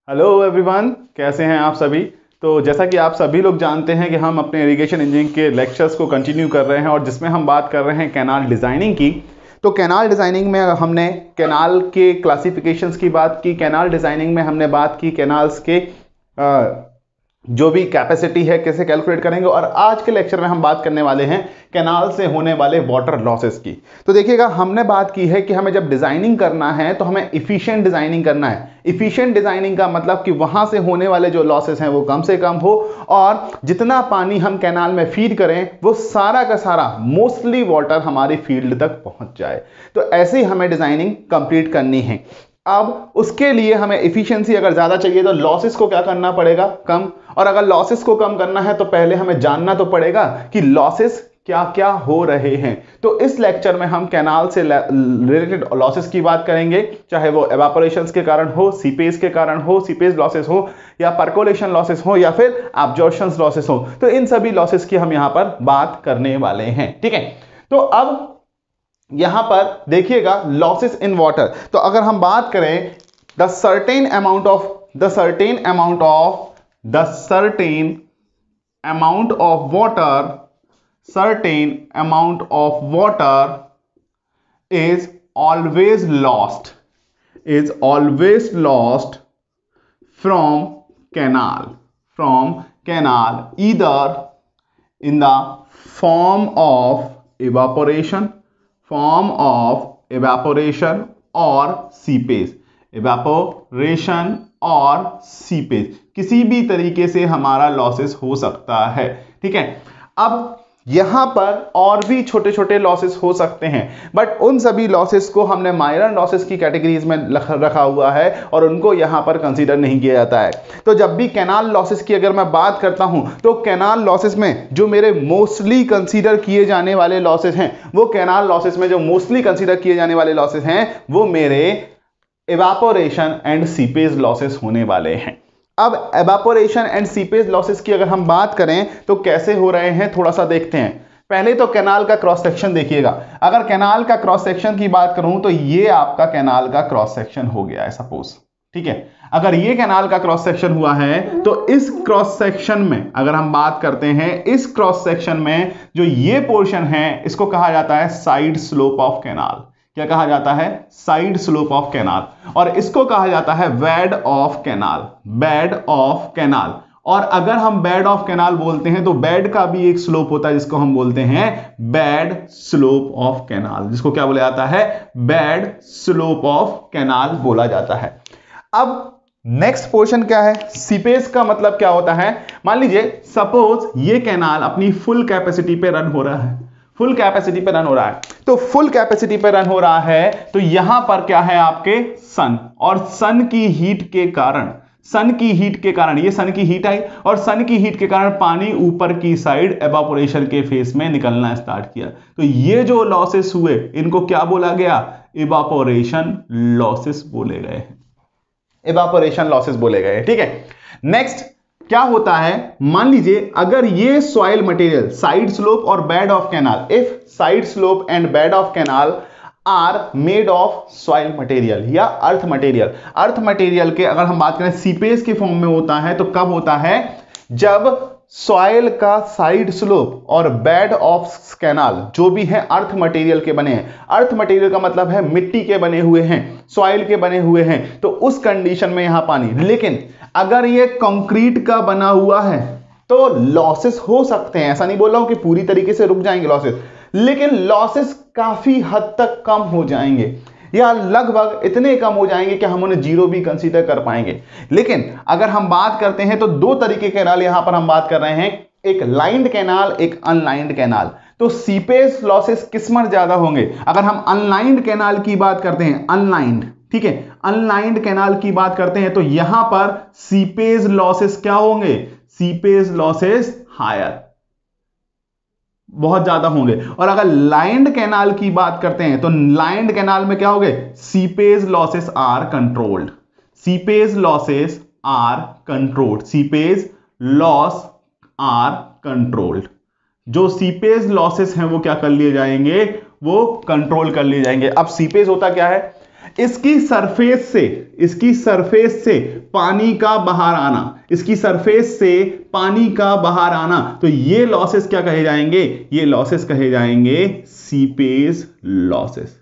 Hello everyone, कैसे हैं आप सभी। तो जैसा कि आप सभी लोग जानते हैं कि हम अपने इरिगेशन इंजीनियरिंग के लेक्चर्स को कंटिन्यू कर रहे हैं और जिसमें हम बात कर रहे हैं कैनाल डिज़ाइनिंग की। तो कैनाल डिज़ाइनिंग में हमने कैनाल के क्लासिफिकेशंस की बात की, कैनाल डिज़ाइनिंग में हमने बात की कैनाल्स के जो भी कैपेसिटी है कैसे कैलकुलेट करेंगे, और आज के लेक्चर में हम बात करने वाले हैं कैनाल से होने वाले वाटर लॉसेस की। तो देखिएगा, हमने बात की है कि हमें जब डिजाइनिंग करना है तो हमें इफिशिएंट डिजाइनिंग करना है। इफिशिएंट डिजाइनिंग का मतलब कि वहां से होने वाले जो लॉसेस हैं वो कम से कम हो, और जितना पानी हम कैनाल में फीड करें वो सारा का सारा मोस्टली वाटर हमारी फील्ड तक पहुंच जाए। तो ऐसे ही हमें डिजाइनिंग कंप्लीट करनी है। अब उसके लिए हमें इफिशिएंसी अगर ज्यादा चाहिए तो लॉसेस को क्या करना पड़ेगा, कम। और अगर लॉसेस को कम करना है तो पहले हमें जानना तो पड़ेगा कि लॉसेस क्या क्या हो रहे हैं। तो इस लेक्चर में हम कैनाल से रिलेटेड लॉसेस की बात करेंगे, चाहे वो एवापोरेशंस के कारण हो, सीपेज के कारण हो, सीपेज लॉसेस हो, या परकोलेशन लॉसेस हो, या फिर एब्जॉर्प्शन लॉसेस हो। तो इन सभी लॉसेस की हम यहां पर बात करने वाले हैं, ठीक है। तो अब यहां पर देखिएगा, लॉसेस इन वाटर। तो अगर हम बात करें the certain amount of water is always lost from canal either in the form of evaporation और सीपेज किसी भी तरीके से हमारा लॉसेस हो सकता है, ठीक है। अब यहां पर और भी छोटे छोटे लॉसेस हो सकते हैं, बट उन सभी लॉसेस को हमने माइनर लॉसेस की कैटेगरीज में रखा हुआ है और उनको यहां पर कंसीडर नहीं किया जाता है। तो जब भी कैनाल लॉसेस की अगर मैं बात करता हूं तो कैनाल लॉसेस में जो मेरे मोस्टली कंसीडर किए जाने वाले लॉसेस हैं, वो कैनाल लॉसेस में जो मोस्टली कंसीडर किए जाने वाले लॉसेस हैं वो मेरे एवापोरेशन एंड सीपेज लॉसेस होने वाले हैं। अब एवापोरेशन एंड सीपेज लॉसेस की अगर हम बात करें तो कैसे हो रहे हैं थोड़ा सा देखते हैं। पहले तो कैनाल का क्रॉस सेक्शन देखिएगा। अगर कैनाल का क्रॉस सेक्शन की बात करूं तो ये आपका कैनाल का क्रॉस सेक्शन हो गया है सपोज, ठीक है। अगर ये कैनाल का क्रॉस सेक्शन हुआ है तो इस क्रॉस सेक्शन में अगर हम बात करते हैं, इस क्रॉस सेक्शन में जो ये पोर्शन है इसको कहा जाता है साइड स्लोप ऑफ कैनाल। क्या कहा जाता है? Side slope of canal. और इसको कहा जाता है बेड ऑफ कैनाल। और अगर हम बेड ऑफ कैनाल बोलते हैं तो बेड का भी एक स्लोप होता है जिसको हम बोलते हैं बेड स्लोप ऑफ कैनाल, जिसको क्या बोला जाता है? बेड स्लोप ऑफ कैनाल बोला जाता है। अब नेक्स्ट पोर्शन क्या है? सीपेज का मतलब क्या होता है? मान लीजिए सपोज ये कैनाल अपनी फुल कैपेसिटी पे रन हो रहा है, तो फुल कैपेसिटी पे रन हो रहा है तो यहां पर क्या है आपके सन, और सन की हीट के कारण ये सन की हीट आई और सन की हीट के कारण पानी ऊपर की साइड एवापोरेशन के फेस में निकलना स्टार्ट किया। तो ये जो लॉसेस हुए इनको क्या बोला गया? इवापोरेशन लॉसेस बोले गए, ठीक है। नेक्स्ट क्या होता है? मान लीजिए अगर ये सॉइल मटेरियल, साइड स्लोप और bed of canal, if side slope and bed of canal are made of soil material या अर्थ मटेरियल के अगर हम बात करें सीपेज के फॉर्म में होता है तो कब होता है? जब सॉइल का साइड स्लोप और बेड ऑफ कैनाल जो भी है अर्थ मटेरियल के बने हैं। अर्थ मटेरियल का मतलब है मिट्टी के बने हुए हैं, सॉइल के बने हुए हैं, तो उस कंडीशन में यहां पानी। लेकिन अगर ये कंक्रीट का बना हुआ है तो लॉसेस हो सकते हैं, ऐसा नहीं बोल रहा हूं कि पूरी तरीके से रुक जाएंगे लॉसेस, लेकिन लॉसेस काफी हद तक कम हो जाएंगे या लगभग इतने कम हो जाएंगे कि हम उन्हें जीरो भी कंसीडर कर पाएंगे। लेकिन अगर हम बात करते हैं तो दो तरीके के कैनाल यहां पर हम बात कर रहे हैं, एक लाइन्ड कैनाल, एक अनलाइन्ड कैनाल। तो सीपेज लॉसेस किस में ज्यादा होंगे? अगर हम अनलाइन्ड कैनाल की बात करते हैं, ठीक है, अनलाइन्ड कैनाल की बात करते हैं तो यहां पर सीपेज लॉसेस क्या होंगे? सीपेज लॉसेस हायर, बहुत ज्यादा होंगे। और अगर लाइन्ड कैनाल की बात करते हैं तो लाइन्ड कैनाल में क्या होंगे? सीपेज लॉसेस आर कंट्रोल्ड, जो सीपेज लॉसेस हैं वो क्या कर लिए जाएंगे? वो कंट्रोल कर लिए जाएंगे। अब सीपेज होता क्या है? इसकी सरफेस से पानी का बाहर आना, इसकी सरफेस से पानी का बाहर आना, तो ये लॉसेस क्या कहे जाएंगे? ये लॉसेस कहे जाएंगे सीपेज लॉसेस,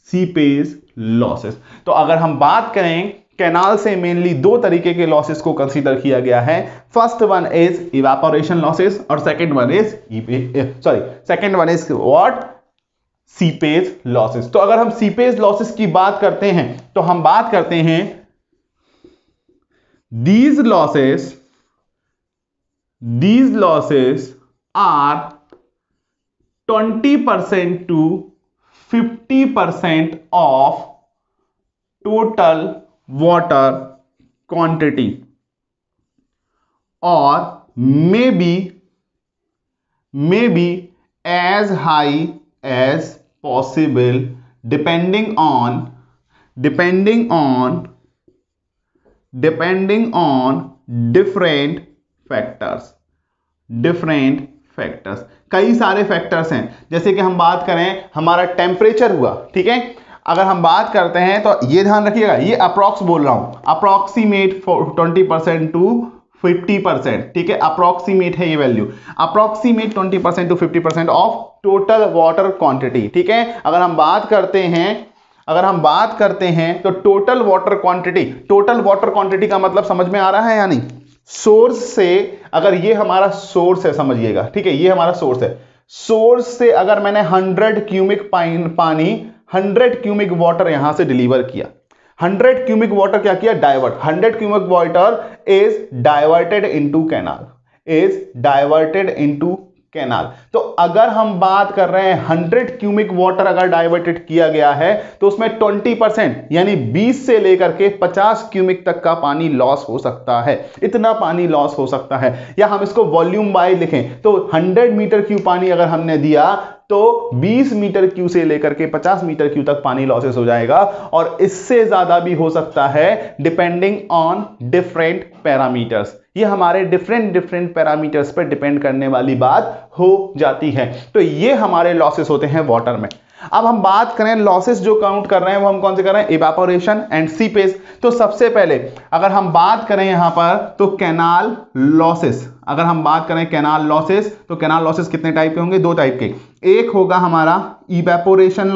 सीपेज लॉसेस। तो अगर हम बात करें कैनाल से मेनली दो तरीके के लॉसेस को कंसीडर किया गया है। First one is evaporation losses और second one is what? Seepage losses. तो अगर हम सीपेज लॉसेस की बात करते हैं तो हम बात करते हैं these losses are 20% to 50% of total water quantity or may be as high as possible depending on different factors। कई सारे फैक्टर्स हैं, जैसे कि हम बात करें हमारा टेम्परेचर हुआ, ठीक है। अगर हम बात करते हैं तो ये ध्यान रखिएगा, ये अप्रॉक्स बोल रहा हूं, अप्रॉक्सीमेट 20% टू 50%, ठीक है, अप्रॉक्सीमेट है ये value, approximate 20% to 50% of total water quantity, ठीक है। अगर हम बात करते हैं तो टोटल वाटर क्वांटिटी का मतलब समझ में आ रहा है या नहीं? सोर्स से, अगर ये हमारा सोर्स है, समझिएगा, ठीक है, ये हमारा सोर्स है, सोर्स से अगर मैंने 100 क्यूबिक पानी 100 क्यूबिक वाटर यहां से डिलीवर किया, 100 क्यूबिक वाटर क्या किया? Divert. 100 cubic water is diverted into canal. तो अगर हम बात कर रहे हैं 100 क्यूबिक वाटर अगर डाइवर्टेड किया गया है तो उसमें 20% यानी 20 से लेकर के 50 क्यूबिक तक का पानी लॉस हो सकता है, इतना पानी लॉस हो सकता है। या हम इसको वॉल्यूम वाइज लिखें तो 100 मीटर क्यूब पानी अगर हमने दिया तो 20 मीटर क्यू से लेकर के 50 मीटर क्यू तक पानी लॉसेस हो जाएगा, और इससे ज्यादा भी हो सकता है डिपेंडिंग ऑन डिफरेंट पैरामीटर्स। ये हमारे डिफरेंट पैरामीटर्स पर डिपेंड करने वाली बात हो जाती है। तो ये हमारे लॉसेस होते हैं वाटर में। अब हम बात करें लॉसेस जो काउंट कर रहे हैं वो हम कौन से कर रहे हैं? Evaporation and seepage. तो सबसे पहले अगर हम बात करें यहां पर तो कैनाल लॉसेस, अगर हम बात करें कैनाल लॉसेस तो कैनाल लॉसेस कितने टाइप के होंगे? दो टाइप के। एक होगा हमारा इवेपोरेशन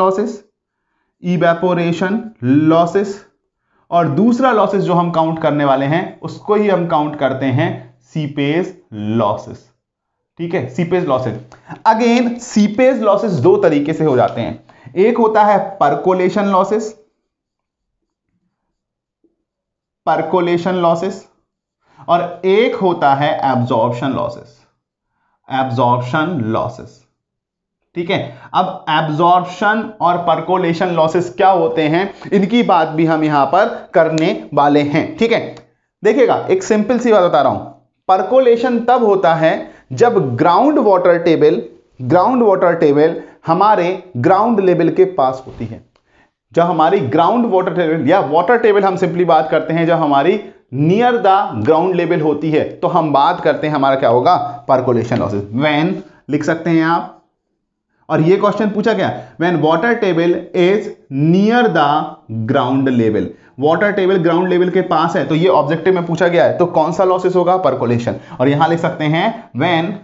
लॉसेस और दूसरा लॉसेस जो हम काउंट करने वाले हैं उसको ही हम काउंट करते हैं सीपेज लॉसेस, ठीक है, seepage losses. Again seepage losses दो तरीके से हो जाते हैं, एक होता है परकोलेशन लॉसेस और एक होता है एब्जॉर्प्शन लॉसेस, ठीक है। अब एब्जॉर्प्शन और परकोलेशन लॉसेस क्या होते हैं, इनकी बात भी हम यहां पर करने वाले हैं, ठीक है। देखिएगा, एक सिंपल सी बात बता रहा हूं, परकोलेशन तब होता है जब ग्राउंड वाटर टेबल हमारे ग्राउंड लेवल के पास होती है। जब हमारी ग्राउंड वाटर टेबल या वाटर टेबल हम सिंपली बात करते हैं, जब हमारी नियर द ग्राउंड लेवल होती है तो हम बात करते हैं हमारा क्या होगा? Percolation losses. व्हेन लिख सकते हैं आप, और ये क्वेश्चन पूछा गया when water table is near the ground level, water table ground level के पास है, तो ये ऑब्जेक्टिव में पूछा गया है, तो कौन सा लॉसेस होगा? परकोलेशन। और यहां लिख सकते हैं when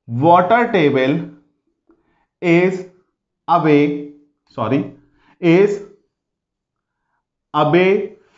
water table is away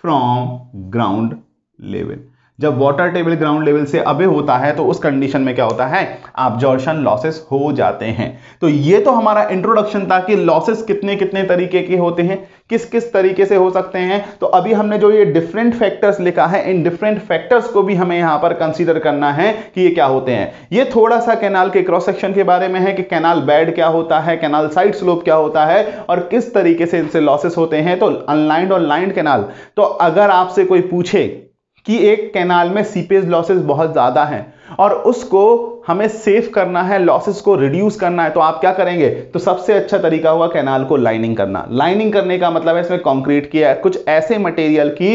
from ground level. जब वाटर टेबल ग्राउंड लेवल से अबे होता है तो उस कंडीशन में क्या होता है? एब्जॉर्प्शन लॉसेस हो जाते हैं। तो ये तो हमारा इंट्रोडक्शन था कि लॉसेस कितने कितने तरीके के होते हैं, किस किस तरीके से हो सकते हैं। तो अभी हमने जो ये डिफरेंट फैक्टर्स लिखा है, इन डिफरेंट फैक्टर्स को भी हमें यहां पर कंसीडर करना है कि ये क्या होते हैं। ये थोड़ा सा कैनाल के क्रॉस सेक्शन के बारे में है कि कैनाल बेड क्या होता है, कैनाल साइड स्लोप क्या होता है और किस तरीके से इनसे लॉसेस होते हैं। तो अनलाइंड और लाइंड कैनाल, तो अगर आपसे कोई पूछे कि एक कैनाल में सीपेज लॉसेस बहुत ज्यादा हैं और उसको हमें सेव करना है, लॉसेस को रिड्यूस करना है, तो आप क्या करेंगे? तो सबसे अच्छा तरीका होगा कैनाल को लाइनिंग करना। लाइनिंग करने का मतलब है इसमें कंक्रीट किया, कुछ ऐसे मटेरियल की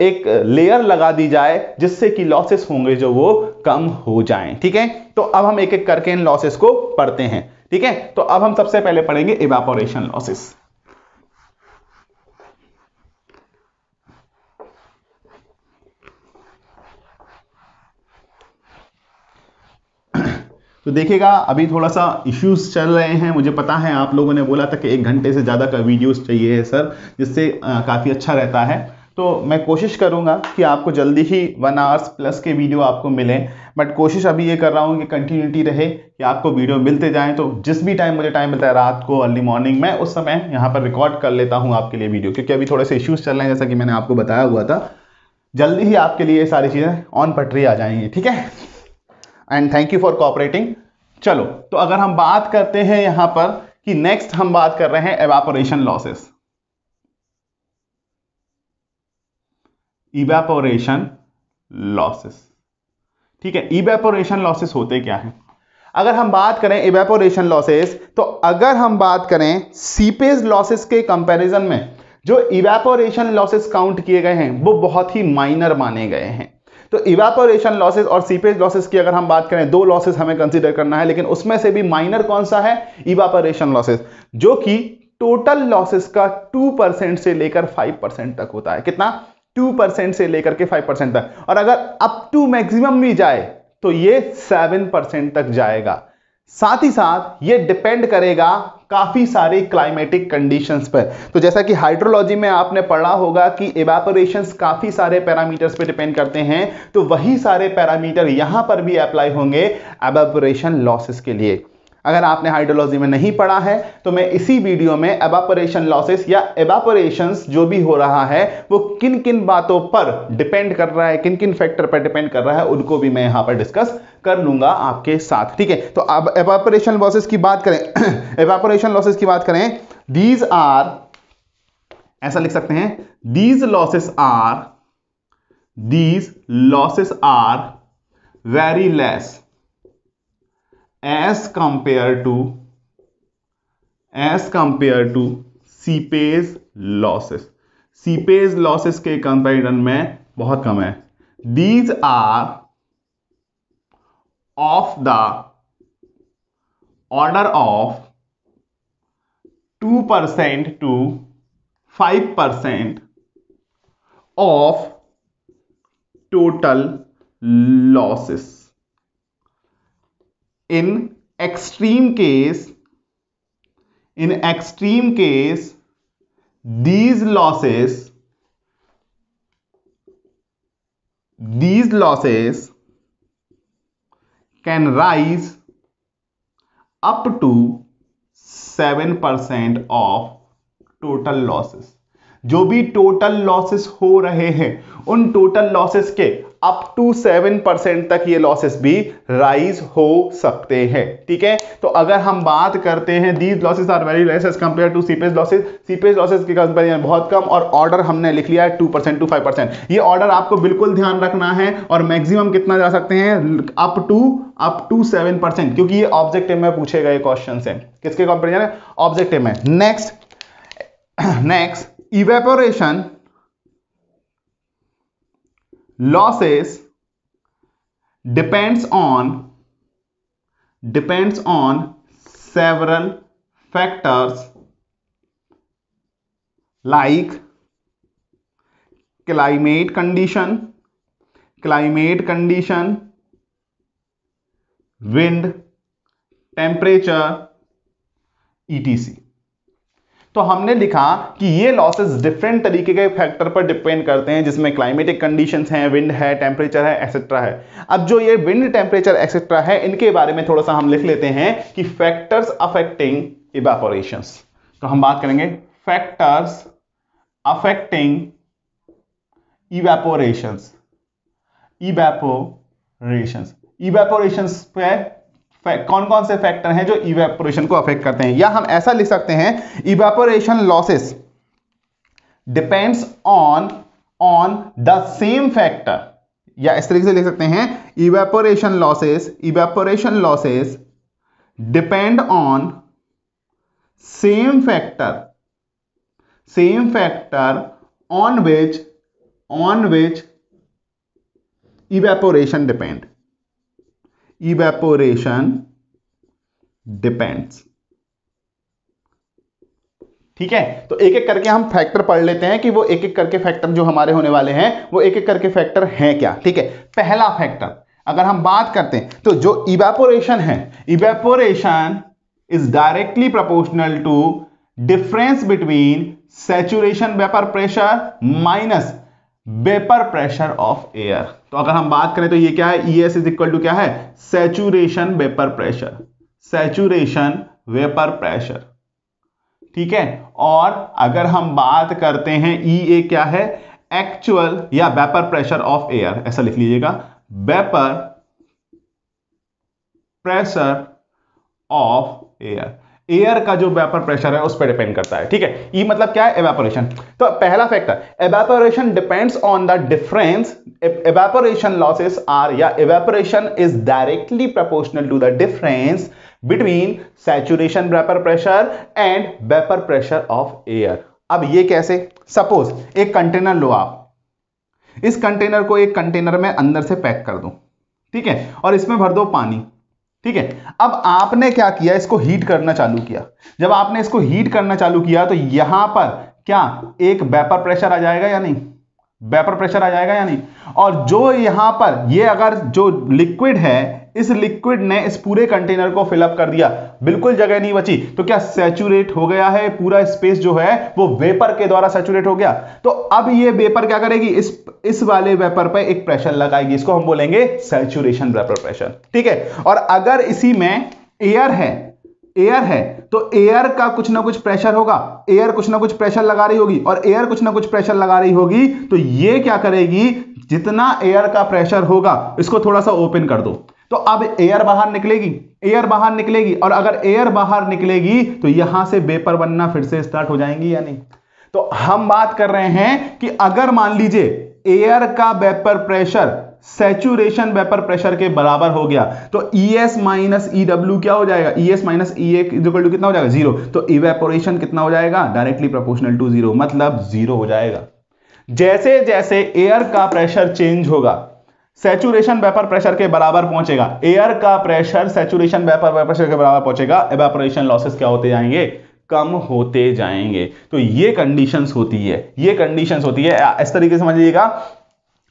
एक लेयर लगा दी जाए जिससे कि लॉसेस होंगे जो वो कम हो जाएं, ठीक है। तो अब हम एक एक करके इन लॉसेस को पढ़ते हैं, ठीक है। तो अब हम सबसे पहले पढ़ेंगे इवेपोरेशन लॉसेस। तो देखिएगा अभी थोड़ा सा इश्यूज चल रहे हैं, मुझे पता है आप लोगों ने बोला था कि 1 घंटे से ज़्यादा का वीडियोस चाहिए है सर, जिससे काफ़ी अच्छा रहता है। तो मैं कोशिश करूंगा कि आपको जल्दी ही 1 आवर्स प्लस के वीडियो आपको मिले, बट कोशिश अभी ये कर रहा हूँ कि कंटिन्यूटी रहे, कि आपको वीडियो मिलते जाएं। तो जिस भी टाइम मुझे टाइम मिलता है, रात को, अर्ली मॉर्निंग में, उस समय यहाँ पर रिकॉर्ड कर लेता हूँ आपके लिए वीडियो, क्योंकि अभी थोड़े से इश्यूज चल रहे हैं जैसा कि मैंने आपको बताया हुआ था। जल्दी ही आपके लिए ये सारी चीज़ें ऑन पटरी आ जाएंगी, ठीक है। And thank you for cooperating. चलो, तो अगर हम बात करते हैं यहां पर कि नेक्स्ट हम बात कर रहे हैं एवापोरेशन लॉसेस। इवेपोरेशन लॉसेस, ठीक है। इवेपोरेशन लॉसेस होते क्या हैं? अगर हम बात करें इवेपोरेशन लॉसेस, तो अगर हम बात करें सीपेज लॉसेस के कंपैरिजन में जो इवेपोरेशन लॉसेस काउंट किए गए हैं वो बहुत ही माइनर माने गए हैं। तो इवेपोरेशन लॉसेस और सीपेज लॉसेस की अगर हम बात करें, 2 लॉसेस हमें कंसीडर करना है, लेकिन उसमें से भी माइनर कौन सा है? इवेपोरेशन लॉसेस, जो कि टोटल लॉसेस का 2% से लेकर 5% तक होता है। कितना? 2% से लेकर के 5% तक। और अगर अप टू मैक्सिमम भी जाए तो ये 7% तक जाएगा। साथ ही साथ ये डिपेंड करेगा काफी सारी क्लाइमेटिक कंडीशंस पर। तो जैसा कि हाइड्रोलॉजी में आपने पढ़ा होगा कि इवेपोरेशंस काफी सारे पैरामीटर्स पे डिपेंड करते हैं, तो वही सारे पैरामीटर यहां पर भी अप्लाई होंगे इवेपोरेशन लॉसेस के लिए। अगर आपने हाइड्रोलॉजी में नहीं पढ़ा है तो मैं इसी वीडियो में इवेपोरेशन लॉसेस या इवेपोरेशंस जो भी हो रहा है वो किन किन बातों पर डिपेंड कर रहा है, किन किन फैक्टर पर डिपेंड कर रहा है, उनको भी मैं यहां पर डिस्कस कर लूंगा आपके साथ, ठीक है। तो अब इवेपोरेशन लॉसेस की बात करें, इवेपोरेशन लॉसेस की बात करें, दीज आर, ऐसा लिख सकते हैं, these losses are very less as compared to seepage losses. Seepage losses के कंपैरिजन में बहुत कम है। These are of the order of 2% to 5% of total losses. In extreme case, these losses can rise up to 7% of total losses। जो भी total losses हो रहे हैं उन टोटल लॉसेस के अप टू 7% तक ये लॉसेस भी राइज हो सकते हैं, ठीक है। तो अगर हम बात करते हैं these losses are very less as compare to seepage losses, seepage losses के कंपेरिजन बहुत कम, और ऑर्डर हमने लिख लिया है 2% टू 5%। ये ऑर्डर आपको बिल्कुल ध्यान रखना है। और मैक्सिमम कितना जा सकते हैं? अप टू 7%, क्योंकि ये ऑब्जेक्टिव में पूछे गए क्वेश्चन है। किसके कंपेरिजन है? ऑब्जेक्टिव में। Next evaporation losses depends on several factors like climate condition, wind, temperature, etc। तो हमने लिखा कि ये लॉसेस डिफरेंट तरीके के फैक्टर पर डिपेंड करते हैं, जिसमें क्लाइमेटिक कंडीशंस हैं, विंड है, टेम्परेचर है, एक्सेट्रा है। अब जो ये विंड, टेम्परेचर, एक्सेट्रा है, इनके बारे में थोड़ा सा हम लिख लेते हैं कि फैक्टर्स अफेक्टिंग इवेपोरेशंस। तो हम बात करेंगे फैक्टर्स अफेक्टिंग इवेपोरेशंस पे कौन कौन से फैक्टर हैं जो इवेपोरेशन को अफेक्ट करते हैं। या हम ऐसा लिख सकते हैं, evaporation losses depends on the same factor, या इस तरीके से लिख सकते हैं, evaporation losses depend on same factor on which evaporation depends. ठीक है। तो एक एक करके हम फैक्टर पढ़ लेते हैं कि वो एक एक करके फैक्टर जो हमारे होने वाले हैं वो एक एक करके फैक्टर हैं क्या। ठीक है। पहला फैक्टर, अगर हम बात करते हैं तो जो इवेपोरेशन है, evaporation is directly proportional to difference between saturation vapour pressure minus vapour pressure of air. तो अगर हम बात करें तो ये क्या है, ES इज इक्वल टू क्या है, saturation vapour pressure, saturation vapour pressure, ठीक है। और अगर हम बात करते हैं EA क्या है, एक्चुअल या वेपर प्रेशर ऑफ एयर, ऐसा लिख लीजिएगा, vapour pressure of air, air का जो वेपर प्रेशर है उस पर डिपेंड करता है, ठीक है। ई मतलब क्या है, एवेपोरेशन। तो पहला factor, evaporation depends on the difference, evaporation losses are या evaporation is directly proportional to the difference between saturation vapour pressure and vapour pressure of air. अब ये कैसे, सपोज एक कंटेनर लो आप, इस कंटेनर को एक कंटेनर में अंदर से पैक कर दो, ठीक है, और इसमें भर दो पानी, ठीक है। अब आपने क्या किया, इसको हीट करना चालू किया। जब आपने इसको हीट करना चालू किया तो यहां पर क्या एक वेपर प्रेशर आ जाएगा या नहीं, वेपर प्रेशर आ जाएगा या नहीं। और जो यहां पर ये अगर जो लिक्विड है, इस लिक्विड ने इस पूरे कंटेनर को फिलअप कर दिया, बिल्कुल जगह नहीं बची, तो क्या सैचुरेट हो गया है, पूरा स्पेस जो है वो वेपर के द्वारा सैचुरेट हो गया। तो अब ये वेपर क्या करेगी, इस वाले वेपर पे एक प्रेशर लगाएगी, इसको हम बोलेंगे सैचुरेशन वेपर प्रेशर, ठीक है। और अगर इसी में एयर है तो एयर का कुछ ना कुछ प्रेशर होगा, एयर कुछ ना कुछ प्रेशर लगा रही होगी, और एयर कुछ ना कुछ प्रेशर लगा रही होगी, तो ये क्या करेगी, जितना एयर का प्रेशर होगा इसको थोड़ा सा ओपन कर दो, तो अब एयर बाहर निकलेगी, एयर बाहर निकलेगी, और अगर एयर बाहर निकलेगी तो यहां से वेपर बनना फिर से स्टार्ट हो जाएंगी या नहीं। तो हम बात कर रहे हैं कि अगर मान लीजिए एयर का vapour pressure saturation vapour pressure के बराबर हो गया, तो ES माइनस EW क्या हो जाएगा, ES minus EA equal to कितना हो जाएगा, 0। तो इवेपोरेशन कितना हो जाएगा, डायरेक्टली प्रोपोर्शनल टू 0, मतलब 0 हो जाएगा। जैसे जैसे एयर का प्रेशर चेंज होगा, सैचुरेशन वेपर प्रेशर के बराबर पहुंचेगा, एयर का प्रेशर सैचुरेशन वेपर प्रेशर के बराबर पहुंचेगा, इवेपोरेशन लॉसेस क्या होते जाएंगे, कम होते जाएंगे। तो ये कंडीशंस होती है, ये कंडीशंस होती है। इस तरीके से समझ लीजिएगा,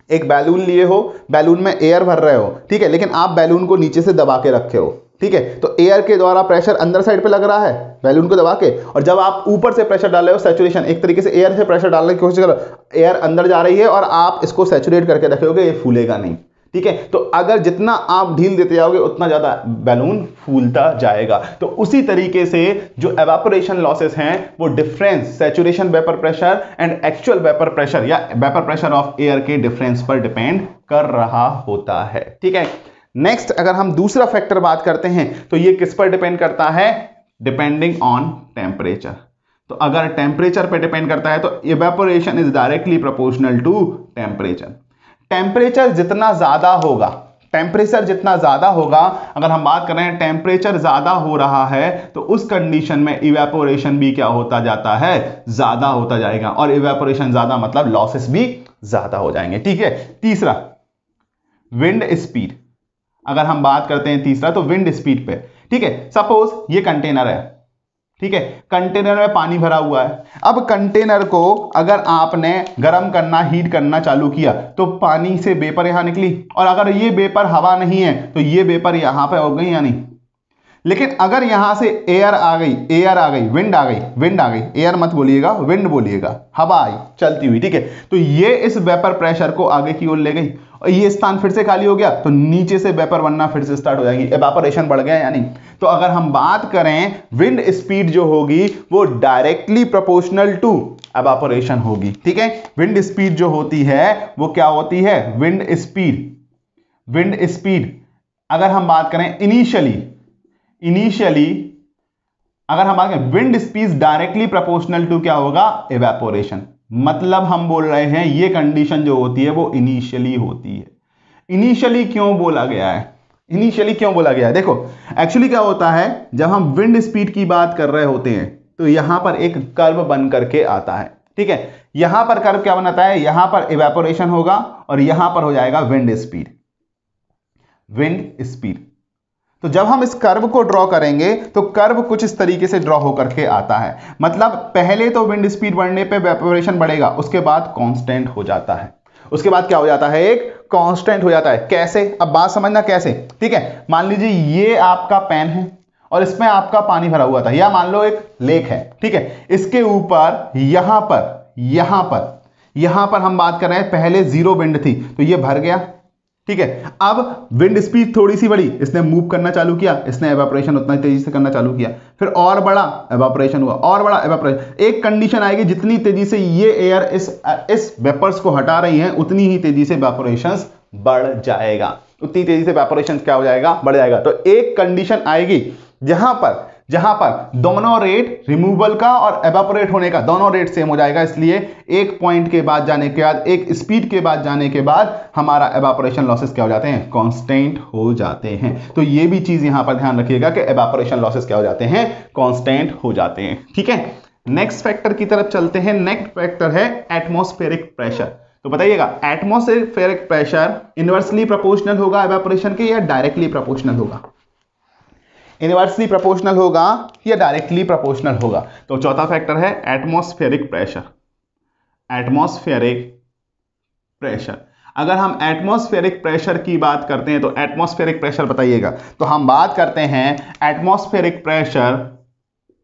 एक बैलून लिए हो, बैलून में एयर भर रहे हो, ठीक है, लेकिन आप बैलून को नीचे से दबा के रखे हो, ठीक है, तो एयर के द्वारा प्रेशर अंदर साइड पे लग रहा है बैलून को दबा के, और जब आप ऊपर से प्रेशर डाल रहे हो, सैचुरेशन, एक तरीके से एयर से प्रेशर डालने की कोशिश करो, एयर अंदर जा रही है और आप इसको सैचुरेट करके रखोगे, ये फूलेगा नहीं, ठीक है। तो अगर जितना आप ढील देते जाओगे उतना ज्यादा बैलून फूलता जाएगा। तो उसी तरीके से जो एवापोरेशन लॉसेस हैं वो difference saturation vapour pressure and actual vapour pressure या वेपर प्रेशर ऑफ एयर के डिफरेंस पर डिपेंड कर रहा होता है, ठीक है। नेक्स्ट अगर हम दूसरा फैक्टर बात करते हैं तो ये किस पर डिपेंड करता है, डिपेंडिंग ऑन टेम्परेचर। तो अगर टेम्परेचर पर डिपेंड करता है तो evaporation is directly proportional to temperature. Temperature जितना ज्यादा होगा, टेम्परेचर जितना ज्यादा होगा, अगर हम बात कर रहे हैं टेम्परेचर ज्यादा हो रहा है तो उस कंडीशन में इवेपोरेशन भी क्या होता जाता है, ज्यादा होता जाएगा, और इवेपोरेशन ज्यादा मतलब लॉसेस भी ज्यादा हो जाएंगे, ठीक है। तीसरा विंड स्पीड, अगर हम बात करते हैं तीसरा तो विंड स्पीड पे, ठीक है। सपोज ये कंटेनर है, ठीक है, कंटेनर में पानी भरा हुआ है। अब कंटेनर को अगर आपने गर्म करना, हीट करना चालू किया तो पानी से वेपर यहां निकली, और अगर ये वेपर हवा नहीं है तो ये वेपर यहां पे हो गई या नहीं। लेकिन अगर यहां से एयर आ गई, विंड आ गई, एयर मत बोलिएगा, विंड बोलिएगा, हवा आई चलती हुई, ठीक है, तो ये इस वेपर प्रेशर को आगे की ओर ले गई, और ये स्थान फिर से खाली हो गया तो नीचे से वेपर बनना फिर से स्टार्ट हो जाएगी, इवेपोरेशन बढ़ गया या नहीं। तो अगर हम बात करें विंड स्पीड जो होगी वो डायरेक्टली प्रोपोर्शनल टू इवेपोरेशन होगी, ठीक है। विंड स्पीड जो होती है वो क्या होती है, विंड स्पीड अगर हम बात करें इनिशियली अगर हम बात करें wind speed directly proportional to क्या होगा, इवेपोरेशन। मतलब हम बोल रहे हैं ये कंडीशन जो होती है वो इनिशियली होती है। इनिशियली क्यों बोला गया है, देखो एक्चुअली क्या होता है, जब हम विंड स्पीड की बात कर रहे होते हैं तो यहां पर एक कर्व बन करके आता है, ठीक है। यहां पर कर्व क्या बनाता है, यहां पर इवेपोरेशन होगा और यहां पर हो जाएगा विंड स्पीड। तो जब हम इस कर्व को ड्रॉ करेंगे तो कर्व कुछ इस तरीके से ड्रॉ होकर के आता है, मतलब पहले तो विंड स्पीड बढ़ने पे इवेपोरेशन बढ़ेगा, उसके बाद कांस्टेंट हो जाता है, उसके बाद क्या हो जाता है, एक कांस्टेंट हो जाता है। कैसे, अब बात समझना कैसे, ठीक है। मान लीजिए ये आपका पेन है और इसमें आपका पानी भरा हुआ था, या मान लो एक लेक है, ठीक है। इसके ऊपर यहां पर हम बात कर रहे हैं, पहले जीरो विंड थी तो ये भर गया, ठीक है। अब विंड स्पीड थोड़ी सी बढ़ी, इसने मूव करना चालू किया, इसने एवापोरेशन उतना तेजी से करना चालू किया, फिर और बड़ा एवापोरेशन हुआ, और बड़ा एवापोरेशन। एक कंडीशन आएगी, जितनी तेजी से ये एयर इस वेपर्स को हटा रही है, उतनी ही तेजी से एवापोरेशन बढ़ जाएगा, उतनी तेजी से एवापोरेशन क्या हो जाएगा, बढ़ जाएगा। तो एक कंडीशन आएगी जहां पर दोनों रेट, रिमूवल का और एवापोरेट होने का, दोनों रेट सेम हो जाएगा। इसलिए एक पॉइंट के बाद जाने के बाद, एक स्पीड के बाद जाने के बाद हमारा एवापोरेशन लॉसेस क्या हो जाते हैं, कांस्टेंट हो जाते हैं। तो ये भी चीज यहां पर ध्यान रखिएगा कि एवापोरेशन लॉसेस क्या हो जाते हैं, कांस्टेंट हो जाते हैं, ठीक है। नेक्स्ट फैक्टर की तरफ चलते हैं। नेक्स्ट फैक्टर है एटमॉस्फेरिक प्रेशर। तो बताइएगा, एटमॉस्फेरिक प्रेशर इनवर्सली प्रोपोर्शनल होगा एवापोरेशन के या डायरेक्टली प्रोपोर्शनल होगा? इनवर्सली प्रोपोर्शनल होगा या डायरेक्टली प्रोपोर्शनल होगा? तो चौथा फैक्टर है एटमॉस्फेरिक प्रेशर। एटमॉस्फेरिक प्रेशर, अगर हम एटमॉस्फेरिक प्रेशर की बात करते हैं तो एटमॉस्फेरिक प्रेशर बताइएगा, तो हम बात करते हैं atmospheric pressure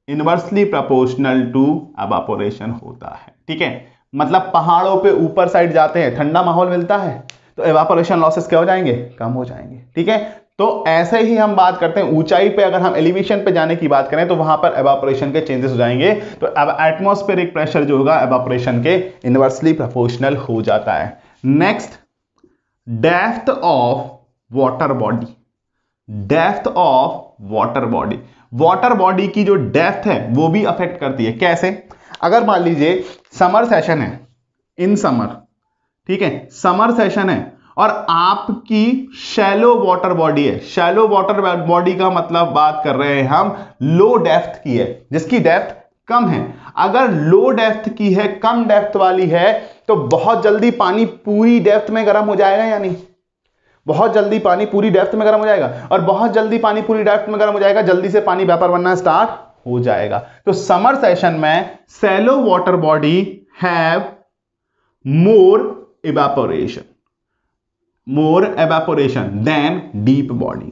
inversely proportional to evaporation होता है, ठीक है। मतलब पहाड़ों पे ऊपर साइड जाते हैं, ठंडा माहौल मिलता है तो एवापोरेशन लॉसेस क्या हो जाएंगे, कम हो जाएंगे, ठीक है। तो ऐसे ही हम बात करते हैं ऊंचाई पे, अगर हम एलिवेशन पे जाने की बात करें तो वहां पर एवापोरेशन के चेंजेस हो जाएंगे। तो अब एटमॉस्फेरिक प्रेशर जो होगा एवापोरेशन के इनवर्सली प्रोपोर्शनल हो जाता है। Next, depth of water body. Depth of water body, water body की जो डेप्थ है वो भी अफेक्ट करती है। कैसे? अगर मान लीजिए समर सेशन है, इन समर, ठीक है, समर सेशन है और आपकी शैलो वाटर बॉडी है। शैलो वाटर बॉडी का मतलब बात कर रहे हैं हम लो डेप्थ की है, जिसकी डेप्थ कम है। अगर लो डेप्थ की है, कम डेप्थ वाली है, तो बहुत जल्दी पानी पूरी डेप्थ में गर्म हो जाएगा या नहीं? बहुत जल्दी पानी पूरी डेप्थ में गर्म हो जाएगा, और बहुत जल्दी पानी पूरी डेप्थ में गर्म हो जाएगा, जल्दी से पानी वेपर बनना स्टार्ट हो जाएगा। तो समर सेशन में shallow water body have more evaporation than deep body,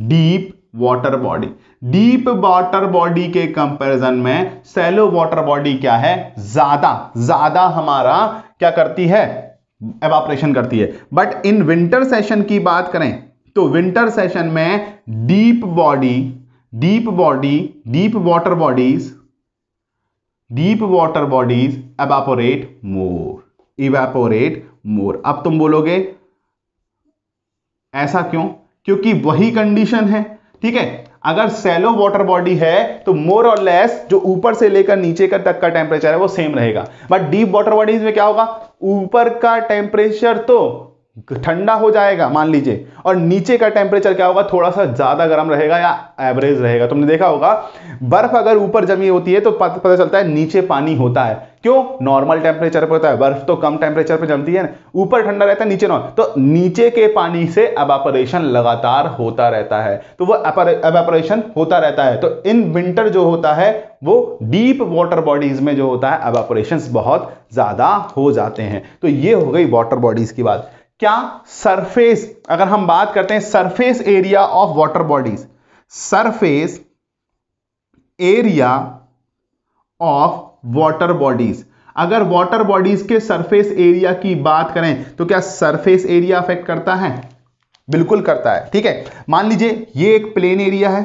deep water body। Deep water body के कंपैरिजन में शैलो वाटर बॉडी क्या है, ज्यादा हमारा क्या करती है, एवापोरेशन करती है। बट इन विंटर सेशन की बात करें तो विंटर सेशन में deep water bodies evaporate more। अब तुम बोलोगे ऐसा क्यों? क्योंकि वही कंडीशन है, ठीक है। अगर शैलो वाटर बॉडी है तो मोर और लेस जो ऊपर से लेकर नीचे का तक का टेम्परेचर है वो सेम रहेगा। बट डीप वाटर बॉडीज में क्या होगा, ऊपर का टेम्परेचर तो ठंडा हो जाएगा मान लीजिए, और नीचे का टेम्परेचर क्या होगा, थोड़ा सा ज्यादा गर्म रहेगा या एवरेज रहेगा। तुमने देखा होगा बर्फ अगर ऊपर जमी होती है तो पता चलता है नीचे पानी होता है। क्यों? नॉर्मल टेम्परेचर पर होता है, बर्फ तो कम टेम्परेचर पर जमती है ना, ऊपर ठंडा रहता है नीचे नॉर्मल, तो नीचे के पानी से एवापोरेशन लगातार होता रहता है, तो वो एवापोरेशन होता रहता है। तो इन विंटर जो होता है वो डीप वाटर बॉडीज में जो होता है एवापोरेशन बहुत ज्यादा हो जाते हैं। तो ये हो गई वाटर बॉडीज की बात। क्या सरफेस, अगर हम बात करते हैं surface area of water bodies, surface area of water bodies, अगर वाटर बॉडीज के सरफेस एरिया की बात करें तो क्या सरफेस एरिया अफेक्ट करता है? बिल्कुल करता है, ठीक है। मान लीजिए ये एक प्लेन एरिया है,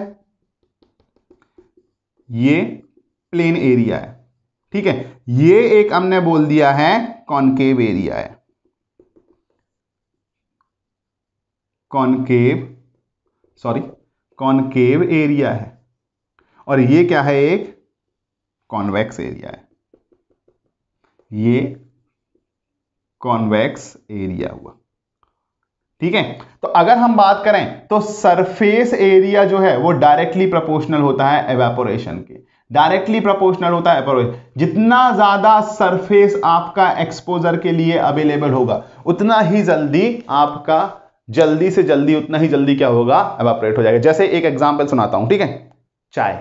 ये प्लेन एरिया है, ठीक है। ये एक हमने बोल दिया है कॉनकेव एरिया है, कॉनकेव एरिया है, और ये क्या है, एक कॉन्वेक्स एरिया है, ये कॉन्वेक्स एरिया हुआ, ठीक है। तो अगर हम बात करें तो सरफेस एरिया जो है वो डायरेक्टली प्रोपोर्शनल होता है एवापोरेशन के, डायरेक्टली प्रोपोर्शनल होता है एवापोरेशन। जितना ज्यादा सरफेस आपका एक्सपोजर के लिए अवेलेबल होगा उतना ही जल्दी आपका उतना ही जल्दी क्या होगा, एवापोरेट हो जाएगा। जैसे एक एग्जांपल सुनाता हूं, ठीक है। चाय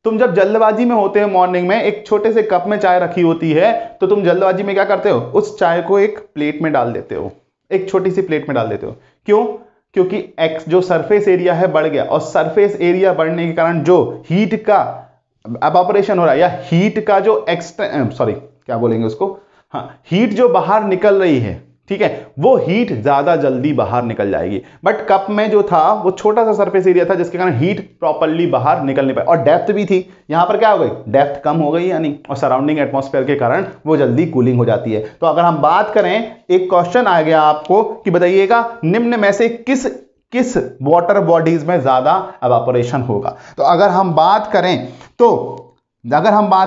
तुम जब जल्दबाजी में होते हो मॉर्निंग में, एक छोटे से कप में चाय रखी होती है, तो तुम जल्दबाजी में क्या करते हो, उस चाय को एक प्लेट में डाल देते हो, एक छोटी सी प्लेट में डाल देते हो। क्यों? क्योंकि एक्स जो सरफेस एरिया है बढ़ गया, और सरफेस एरिया बढ़ने के कारण जो हीट का एवापोरेशन हो रहा है, या हीट का जो क्या बोलेंगे उसको, हाँ, हीट जो बाहर निकल रही है, ठीक है, वो हीट ज्यादा जल्दी बाहर निकल जाएगी। बट कप में जो था वो छोटा सा सरफेस एरिया था, जिसके कारण हीट प्रॉपर्ली बाहर निकल नहीं पाई, और डेप्थ भी थी। यहां पर क्या हो गई, डेप्थ कम हो गई यानी, और सराउंडिंग एटमॉस्फेयर के कारण वो जल्दी कूलिंग हो जाती है। तो अगर हम बात करें, एक क्वेश्चन आ गया आपको कि बताइएगा निम्न में से किस वाटर बॉडीज में ज्यादा एवापोरेशन होगा। तो अगर हम बात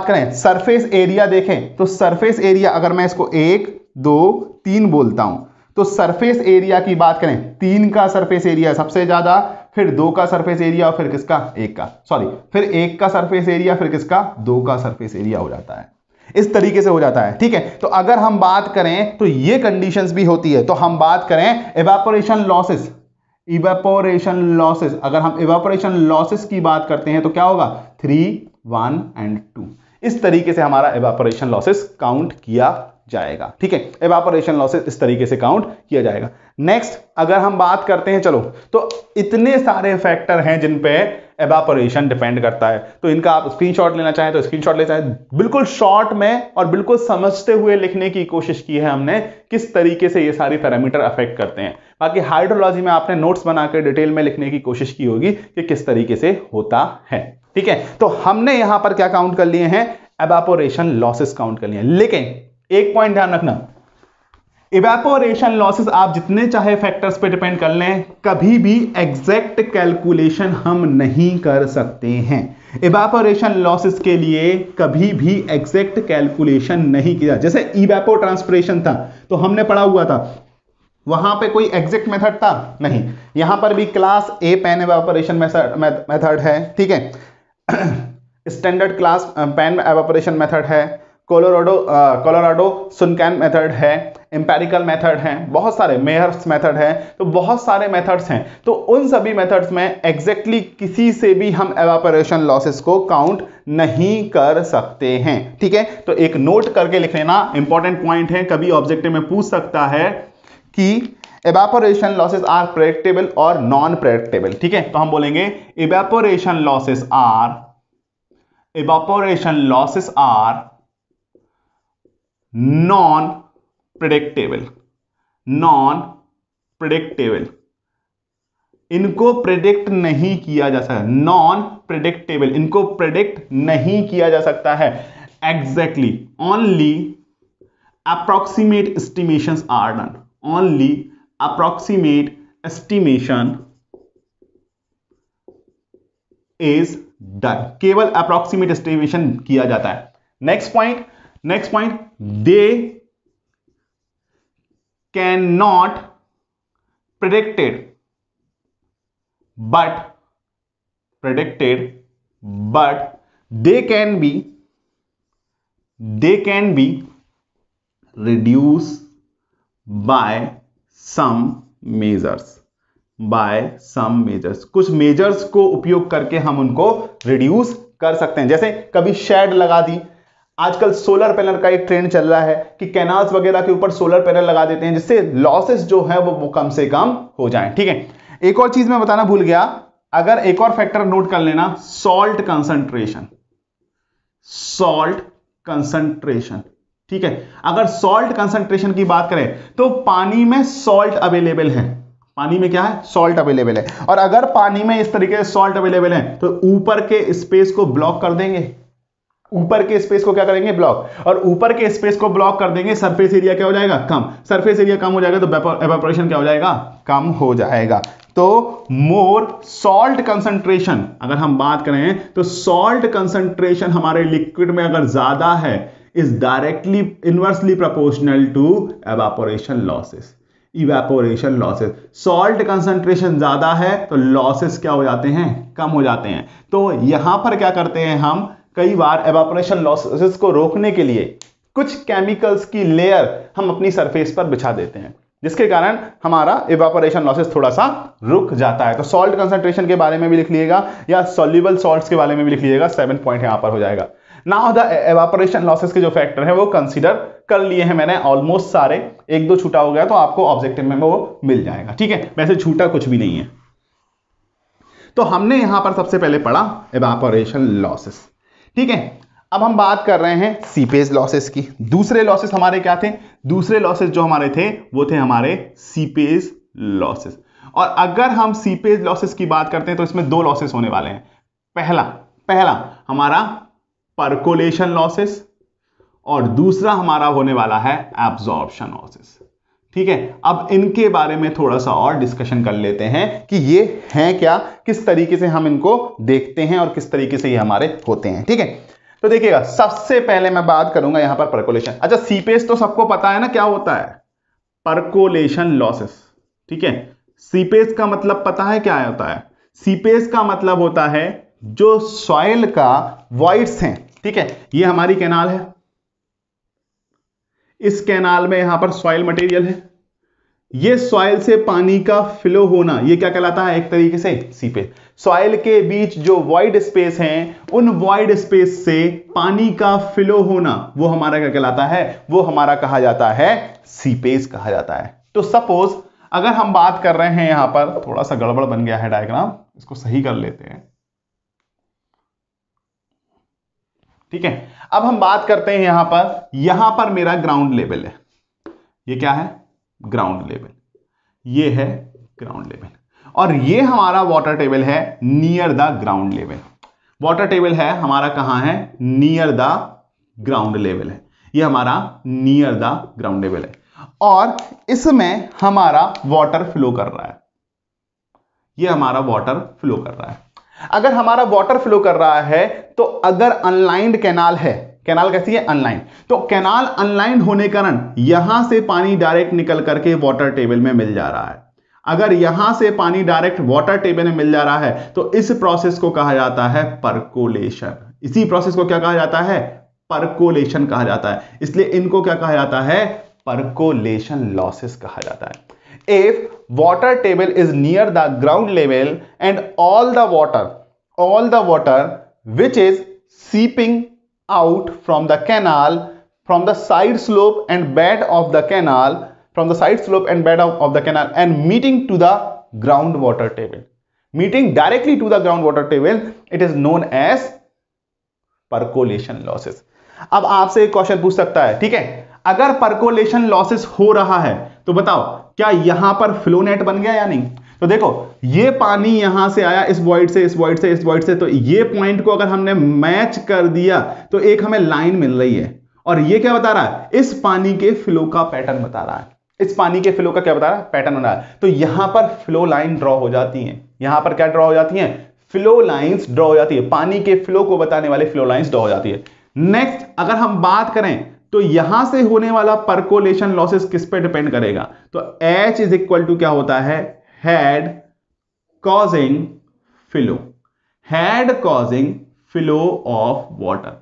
करें सरफेस एरिया देखें, तो सरफेस एरिया अगर मैं इसको 1 2 3 बोलता हूं, तो सरफेस एरिया की बात करें, 3 का सरफेस एरिया सबसे ज्यादा, फिर 2 का सरफेस एरिया, और फिर किसका, 1 का, फिर 1 का सरफेस एरिया, फिर किसका, 2 का सरफेस एरिया हो जाता है। इस तरीके से हो जाता है, ठीक है। तो अगर हम बात करें तो ये कंडीशंस भी होती है। तो हम बात करें इवेपोरेशन लॉसेस, अगर हम इवेपोरेशन लॉसेस की बात करते हैं तो क्या होगा, 3 1 एंड 2। इस तरीके से हमारा इवेपोरेशन लॉसेस काउंट किया जाएगा, ठीक है। इवेपोरेशन लॉसेस इस तरीके से काउंट किया जाएगा। नेक्स्ट अगर हम बात करते हैं, चलो, तो इतने सारे फैक्टर हैं जिन पे इवेपोरेशन डिपेंड करता है। तो इनका आप स्क्रीनशॉट लेना चाहें तो स्क्रीनशॉट ले चाहें, बिल्कुल शॉर्ट में और बिल्कुल समझते हुए लिखने की कोशिश की है हमने, किस तरीके से ये सारी पैरामीटर अफेक्ट करते हैं। बाकी हाइड्रोलॉजी में आपने नोट्स बनाकर डिटेल में लिखने की कोशिश की होगी कि किस तरीके से होता है, ठीक है। तो हमने यहां पर क्या काउंट कर लिए हैं, इवेपोरेशन लॉसेस काउंट कर लिए हैं। लेकिन एक पॉइंट ध्यान रखना, इवेपोरेशन लॉसेस आप जितने चाहे फैक्टर्स पे डिपेंड कर लें, कभी भी एग्जैक्ट कैलकुलेशन हम नहीं कर सकते हैं। इवेपोरेशन लॉसेस के लिए कभी भी एग्जैक्ट कैलकुलेशन नहीं किया। जैसे इवेपोट्रांसपिरेशन था तो हमने पढ़ा हुआ था, वहां पे कोई एग्जैक्ट मेथड था नहीं। यहां पर भी क्लास ए पैन इवेपोरेशन मेथड है, ठीक है। Standard class pan evaporation method है, कोलोराडो सुनकैन मेथड है, एम्पेरिकल मेथड है, बहुत सारे मेयर्स मेथड है। तो बहुत सारे मेथड्स हैं। तो उन सभी मेथड्स में एग्जैक्टली किसी से भी हम इवेपोरेशन लॉसेस को काउंट नहीं कर सकते हैं, ठीक है। तो एक नोट करके लिख लेना, इंपॉर्टेंट पॉइंट है, कभी ऑब्जेक्टिव में पूछ सकता है कि इवेपोरेशन लॉसेस आर प्रेडिक्टेबल और नॉन प्रेडिक्टेबल, ठीक है। तो हम बोलेंगे evaporation losses are non predictable, इनको प्रेडिक्ट नहीं किया जा सकता। नॉन प्रेडिक्टेबल, इनको प्रेडिक्ट नहीं किया जा सकता है। Exactly only approximate estimations are done, only approximate estimation is done, केवल अप्रॉक्सीमेट एस्टिमेशन किया जाता है। Next point, they can not predicted but they can be reduced by some measures, कुछ मेजर्स को उपयोग करके हम उनको रिड्यूस कर सकते हैं। जैसे कभी शेड लगा दी, आजकल सोलर पैनल का एक ट्रेंड चल रहा है कि कैनाल्स वगैरह के ऊपर सोलर पैनल लगा देते हैं, जिससे लॉसेस जो है वो कम से कम हो जाएं, ठीक है। एक और चीज मैं बताना भूल गया, अगर एक और फैक्टर नोट कर लेना, सॉल्ट कंसंट्रेशन, ठीक है। अगर सॉल्ट कंसंट्रेशन की बात करें तो पानी में सॉल्ट अवेलेबल है, पानी में क्या है, सॉल्ट अवेलेबल है। और अगर पानी में इस तरीके से सॉल्ट अवेलेबल है तो ऊपर के स्पेस को ब्लॉक कर देंगे, ऊपर के स्पेस को क्या करेंगे, ब्लॉक, और ऊपर के स्पेस को ब्लॉक कर देंगे, सरफेस एरिया क्या हो जाएगा, कम। सरफेस एरिया कम हो जाएगा तो एवापोरेशन क्या हो जाएगा, कम हो जाएगा। तो मोर सॉल्ट कंसंट्रेशन, अगर हम बात करें तो सॉल्ट कंसंट्रेशन हमारे लिक्विड में अगर ज्यादा है, is directly inversely proportional to evaporation losses. Salt concentration ज्यादा है तो लॉसेस क्या हो जाते हैं, कम हो जाते हैं। तो यहां पर क्या करते हैं हम, कई बार एवापोरेशन लॉसेस को रोकने के लिए कुछ केमिकल्स की लेयर हम अपनी सरफेस पर बिछा देते हैं। जिसके कारण हमारा इवापोरेशन लॉसेस थोड़ा सा रुक जाता है। तो सॉल्ट कंसंट्रेशन के बारे में भी लिख लीजिएगा या सॉल्युबल सॉल्ट्स के बारे में भी लिख लीजिएगा, 7 पॉइंट यहां पर हो जाएगा। नाउ द इवापोरेशन लॉसेस के जो फैक्टर है वो कंसीडर कर लिए हैं मैंने ऑलमोस्ट सारे, एक दो छूटा हो गया तो आपको ऑब्जेक्टिव में वो मिल जाएगा, ठीक है, वैसे छूटा कुछ भी नहीं है। तो हमने यहां पर सबसे पहले पढ़ा इवापोरेशन लॉसेस, ठीक है। अब हम बात कर रहे हैं सीपेज लॉसेस की। दूसरे लॉसेस हमारे क्या थे? दूसरे लॉसेस जो हमारे थे वो थे हमारे सीपेज लॉसेस। और अगर हम सीपेज लॉसेस की बात करते हैं तो इसमें दो लॉसेस होने वाले हैं। पहला हमारा परकोलेशन लॉसेस और दूसरा हमारा होने वाला है एब्जॉर्प्शन लॉसेस, ठीक है। अब इनके बारे में थोड़ा सा और डिस्कशन कर लेते हैं कि ये हैं क्या, किस तरीके से हम इनको देखते हैं और किस तरीके से ये हमारे होते हैं, ठीक है। तो देखिएगा, सबसे पहले मैं बात करूंगा यहां पर परकोलेशन। अच्छा, सीपेज तो सबको पता है ना क्या होता है, परकोलेशन लॉसेस, ठीक है। सीपेज का मतलब पता है क्या होता है? सीपेज का मतलब होता है जो सॉइल का वॉइड्स हैं, ठीक है। ये हमारी कैनाल है, इस कैनाल में यहां पर सॉइल मटेरियल है, ये सॉइल से पानी का फ्लो होना, ये क्या कहलाता है? एक तरीके से सीपेज। सॉइल के बीच जो वॉइड स्पेस हैं, उन वॉइड स्पेस से पानी का फ्लो होना, वो हमारा क्या कहलाता है? वो हमारा कहा जाता है सीपेज कहा जाता है। तो सपोज अगर हम बात कर रहे हैं, यहां पर थोड़ा सा गड़बड़ बन गया है डायग्राम, इसको सही कर लेते हैं, ठीक है। अब हम बात करते हैं यहां पर मेरा ग्राउंड लेवल है, ये क्या है? ग्राउंड लेवल, ये है ग्राउंड लेवल, और ये हमारा वाटर टेबल है near the ground level. Water table है हमारा कहां है? नियर द ग्राउंड लेवल है, ये हमारा नियर द ग्राउंड लेवल है, और इसमें हमारा वाटर फ्लो कर रहा है, ये हमारा वाटर फ्लो कर रहा है। अगर हमारा वाटर फ्लो कर रहा है तो अगर अनलाइंड कैनाल है, कैनाल कैसी है? अनलाइन। तो कैनाल अनलाइन होने कारण यहां से पानी डायरेक्ट निकल करके वाटर टेबल में मिल जा रहा है। अगर यहां से पानी डायरेक्ट वाटर टेबल में मिल जा रहा है तो इस प्रोसेस को कहा जाता है परकोलेशन। इसी प्रोसेस को क्या कहा जाता है? परकोलेशन कहा जाता है। इसलिए इनको क्या कहा जाता है? परकोलेशन लॉसेस कहा जाता है। If water table is near the ground level and all the water which is seeping out from the canal, from the side slope and bed of the canal, and meeting to the groundwater table, meeting directly to the groundwater table, it is known as percolation losses. अब आपसे एक question पूछ सकता है, ठीक है, अगर percolation losses हो रहा है तो बताओ क्या यहां पर फ्लो नेट बन गया या नहीं? तो देखो, ये पानी यहां से आया इस वॉइड से, इस वॉइड से, इस वॉइड से, तो ये पॉइंट को अगर हमने मैच कर दिया तो एक हमें लाइन मिल रही है, और ये क्या बता रहा है? इस पानी के फ्लो का पैटर्न बता रहा है। इस पानी के फ्लो का क्या बता रहा है? पैटर्न बता रहा है। तो यहां पर फ्लो लाइन ड्रॉ हो जाती है, यहां पर क्या ड्रॉ हो जाती है? फ्लो लाइंस ड्रॉ हो जाती है, पानी के फ्लो को बताने वाले फ्लो लाइंस ड्रॉ हो जाती है। नेक्स्ट अगर हम बात करें तो यहां से होने वाला परकोलेशन लॉसेस किस पे डिपेंड करेगा? तो H इज इक्वल टू क्या होता है? Head causing flow, head causing flow of water.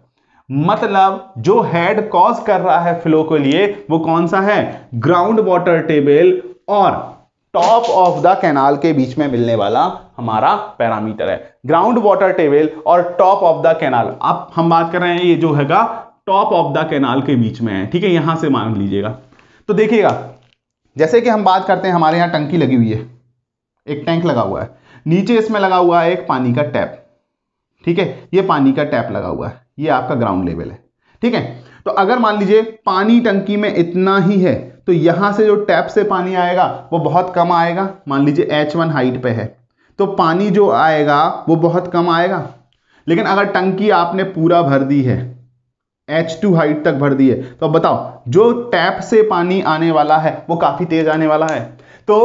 मतलब जो हेड कॉज कर रहा है फ्लो के लिए वो कौन सा है? ग्राउंड वाटर टेबल और टॉप ऑफ द कैनाल के बीच में मिलने वाला हमारा पैरामीटर है। ग्राउंड वाटर टेबल और टॉप ऑफ द कैनाल, अब हम बात कर रहे हैं ये जो हैगा टॉप ऑफ द कैनाल के बीच में है, ठीक है, यहां से मान लीजिएगा। तो देखिएगा, जैसे कि हम बात करते हैं, हमारे यहां टंकी लगी हुई है, एक टैंक लगा हुआ है, नीचे इसमें लगा हुआ है एक पानी का टैप, ठीक है, ये पानी का टैप लगा हुआ है, ये आपका ग्राउंड लेवल है, ठीक है। तो अगर मान लीजिए पानी टंकी में इतना ही है तो यहां से जो टैप से पानी आएगा वो बहुत कम आएगा। मान लीजिए H1 हाइट पे है तो पानी जो आएगा वो बहुत कम आएगा। लेकिन अगर टंकी आपने पूरा भर दी है, H2 हाइट तक भर दी है, तो अब बताओ जो टैप से पानी आने वाला है वो काफी तेज आने वाला है। तो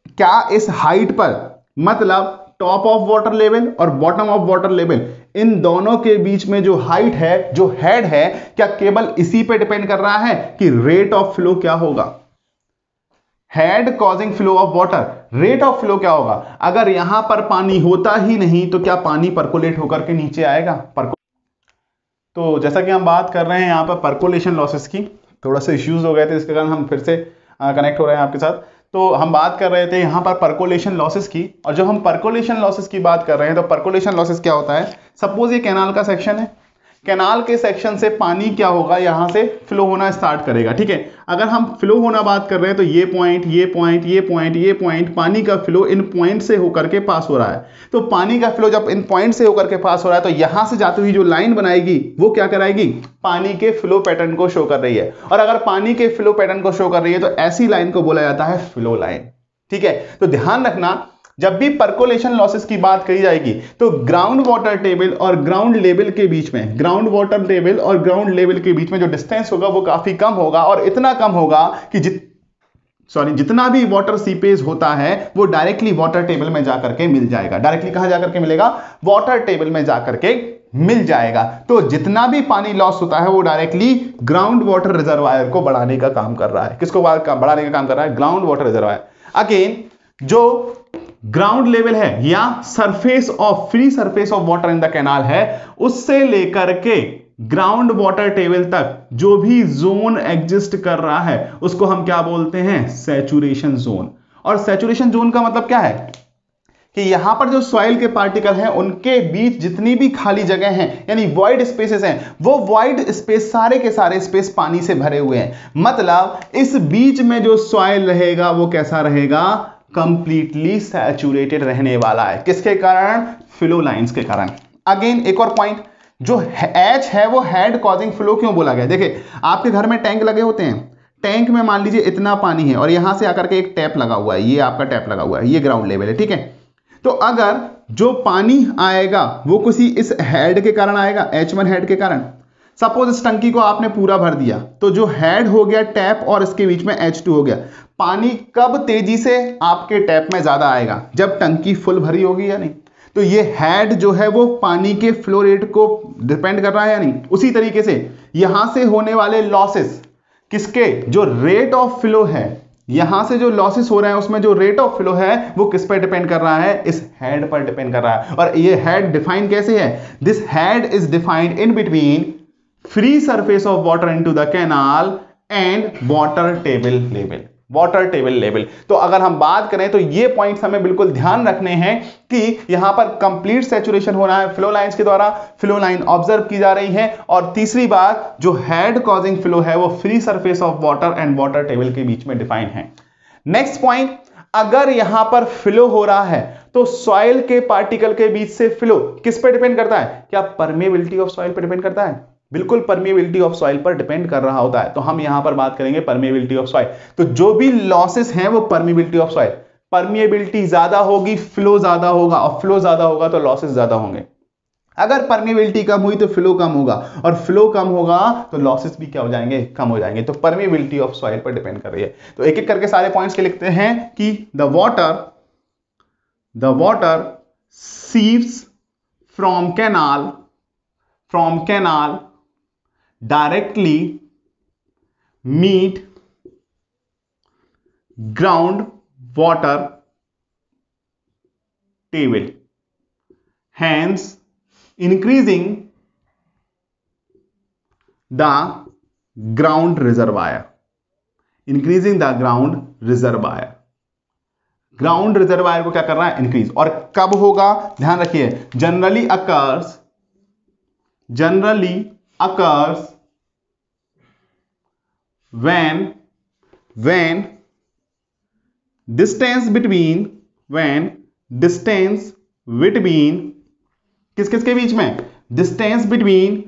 क्या इस हाइट पर, मतलब टॉप ऑफ वाटर लेवल और बॉटम ऑफ वाटर लेवल, इन दोनों के बीच में जो हाइट है, जो हेड है, क्या केवल इसी पे डिपेंड कर रहा है कि रेट ऑफ फ्लो क्या होगा? Head causing flow of water, rate of flow क्या होगा? अगर यहां पर पानी होता ही नहीं तो क्या पानी परकोलेट होकर के नीचे आएगा? तो जैसा कि हम बात कर रहे हैं यहां पर परकोलेशन लॉसेस की, थोड़ा सा इश्यूज हो गए थे, इसके कारण हम फिर से कनेक्ट हो रहे हैं आपके साथ। तो हम बात कर रहे थे यहाँ पर परकोलेशन लॉसेस की, और जब हम परकोलेशन लॉसेस की बात कर रहे हैं तो परकोलेशन लॉसेस क्या होता है। सपोज ये कैनाल का सेक्शन है, कैनाल के सेक्शन से पानी क्या होगा, यहां से फ्लो होना स्टार्ट करेगा, ठीक है। अगर हम फ्लो होना बात कर रहे हैं तो ये पॉइंट, ये पॉइंट, ये पॉइंट, ये पॉइंट, पानी का फ्लो इन पॉइंट से होकर के पास हो रहा है। तो पानी का फ्लो जब इन पॉइंट से होकर के पास हो रहा है तो यहां से जाती हुई जो लाइन बनाएगी वो क्या कराएगी, पानी के फ्लो पैटर्न को शो कर रही है। और अगर पानी के फ्लो पैटर्न को शो कर रही है तो ऐसी लाइन को बोला जाता है फ्लो लाइन, ठीक है। तो ध्यान रखना, जब भी परकोलेशन लॉसेस की बात करी जाएगी तो ग्राउंड वाटर टेबल और ग्राउंड लेवल के बीच में, ग्राउंड वाटर टेबल और ग्राउंड लेवल के बीच में जो डिस्टेंस होगा वो काफी कम होगा, और इतना कम होगा कि जितना भी वाटर सीपेज होता है वो डायरेक्टली वाटर टेबल में जाकर के मिल जाएगा। डायरेक्टली कहां जाकर के मिलेगा, वाटर टेबल में जाकर के मिल जाएगा। तो जितना भी पानी लॉस होता है वो डायरेक्टली ग्राउंड वाटर रिजर्वायर को बढ़ाने का काम कर रहा है। किसको बढ़ाने का काम कर रहा है, ग्राउंड वाटर रिजर्वायर। अगेन जो ग्राउंड लेवल है या surface of free surface of water in the canal है, उससे लेकर के ग्राउंड वाटर टेबल तक जो भी जोन एग्जिस्ट कर रहा है उसको हम क्या बोलते हैं, सैचुरेशन जोन। और सैचुरेशन जोन का मतलब क्या है कि यहां पर जो सॉइल के पार्टिकल हैं उनके बीच जितनी भी खाली जगह हैं यानी वॉइड स्पेसेस हैं, वो वॉइड स्पेस सारे के सारे स्पेस पानी से भरे हुए हैं। मतलब इस बीच में जो सॉइल रहेगा वो कैसा रहेगा, कंप्लीटली सैचुरेटेड रहने वाला है। किसके कारण, फ्लो लाइंस के कारण। अगेन एक और पॉइंट, जो H है वो हेड कॉजिंग फ्लो क्यों बोला गया। देखिए आपके घर में टैंक लगे होते हैं, टैंक में मान लीजिए इतना पानी है और यहां से आकर के एक टैप लगा हुआ है, ये आपका टैप लगा हुआ है, ये ग्राउंड लेवल है, ठीक है। तो अगर जो पानी आएगा वो किसी इस हेड के कारण आएगा, H1 हेड के कारण। सपोज इस टंकी को आपने पूरा भर दिया तो जो हेड हो गया टैप और इसके बीच में H2 हो गया। पानी कब तेजी से आपके टैप में ज्यादा आएगा, जब टंकी फुल भरी होगी या नहीं। तो ये हेड जो है वो पानी के फ्लो रेट को डिपेंड कर रहा है या नहीं। उसी तरीके से यहां से होने वाले लॉसेस किसके, जो रेट ऑफ फ्लो है, यहां से जो लॉसेस हो रहे हैं उसमें जो रेट ऑफ फ्लो है वो किस पर डिपेंड कर रहा है, इस हेड पर डिपेंड कर रहा है। और ये हेड डिफाइन कैसे है, this head is defined in between free surface of water into the canal and water table level, water table level. तो अगर हम बात करें तो ये पॉइंट्स हमें बिल्कुल ध्यान रखने हैं कि यहां पर कंप्लीट सैचुरेशन हो रहा है फ्लो लाइंस के द्वारा, फ्लो लाइन ऑब्जर्व की जा रही है। और तीसरी बात, जो हेड कॉजिंग फ्लो है वो free surface of water and water table के बीच में डिफाइन है। नेक्स्ट पॉइंट, अगर यहां पर फ्लो हो रहा है तो सॉइल के पार्टिकल के बीच से फ्लो किस पे डिपेंड करता है, क्या परमेबिलिटी ऑफ सॉइल पे डिपेंड करता है, बिल्कुल परमेबिलिटी ऑफ सॉइल पर डिपेंड कर रहा होता है। तो हम यहां पर बात करेंगे परमेबिलिटी ऑफ सॉइल। तो जो भी लॉसेस हैं वो परमेबिलिटी ऑफ सॉइल, परमेबिलिटी ज्यादा होगी फ्लो ज्यादा होगा, और फ्लो ज्यादा होगा तो लॉसेस ज्यादा होंगे। अगर परमेबिलिटी कम हुई तो फ्लो कम होगा, और फ्लो कम होगा तो लॉसेस भी क्या हो जाएंगे, कम हो जाएंगे। तो परमेबिलिटी ऑफ सॉइल पर डिपेंड कर रही है। तो एक एक करके सारे पॉइंट्स के लिखते हैं कि the water sieves from canal directly meet ground water table, hence increasing the ground reservoir, ground reservoir को क्या कर रहा है, इंक्रीज। और कब होगा, ध्यान रखिए, generally occurs when distance between किस के बीच में, distance between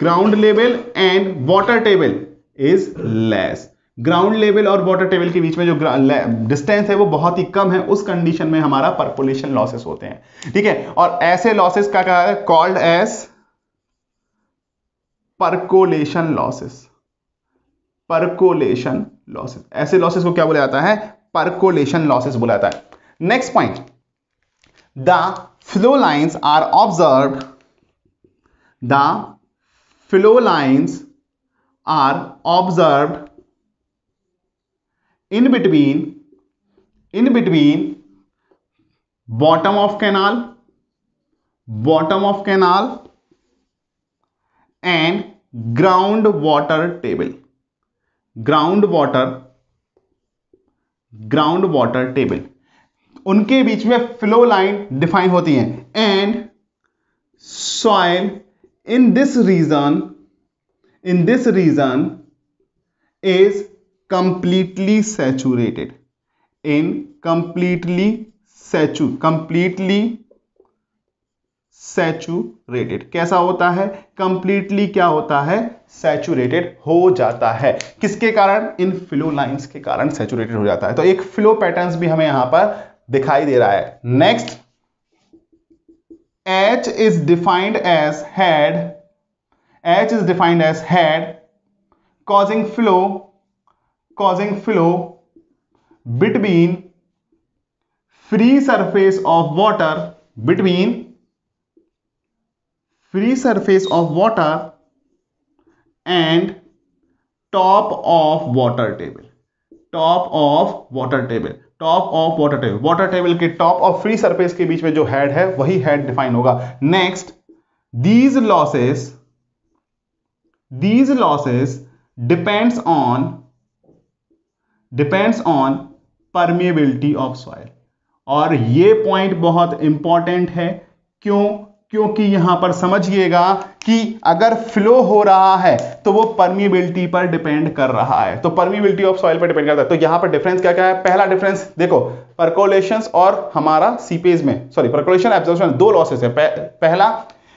ground level and water table is less। Ground level और वाटर टेबल के बीच में जो डिस्टेंस है वो बहुत ही कम है, उस कंडीशन में हमारा परकोलेशन लॉसेस होते हैं, ठीक है। और ऐसे लॉसेस का क्या है, कॉल्ड एज परकोलेशन लॉसेस। ऐसे लॉसेस को क्या बोला जाता है, परकोलेशन लॉसेस बोला जाता है। Next point, the flow lines are observed in between bottom of canal and ground water table। Ground water table, उनके बीच में फ्लो लाइन डिफाइन होती है। And soil in this region is completely saturated, saturated. कैसा होता है? Completely क्या होता है? सैचुरेटेड हो जाता है। किसके कारण? इन फ्लो लाइंस के कारण सैचुरेटेड हो जाता है। तो एक फ्लो पैटर्न्स भी हमें यहां पर दिखाई दे रहा है। Next, H is defined as head causing flow between free surface of water and top of water table। Water table के टॉप और फ्री सरफेस के बीच में जो हेड है वही हेड डिफाइन होगा। Next, these losses depends on permeability of soil। और ये पॉइंट बहुत इंपॉर्टेंट है। क्योंकि यहां पर समझिएगा कि अगर फ्लो हो रहा है तो वो परमिएबिलिटी पर डिपेंड कर रहा है, तो परमिएबिलिटी ऑफ सॉइल पर डिपेंड करता है। तो यहां पर डिफरेंस क्या क्या है? पहला डिफरेंस देखो, परकोलेशंस और हमारा सीपेज में, परकोलेशन एब्जॉर्प्शन, दो लॉसेस है। पहला,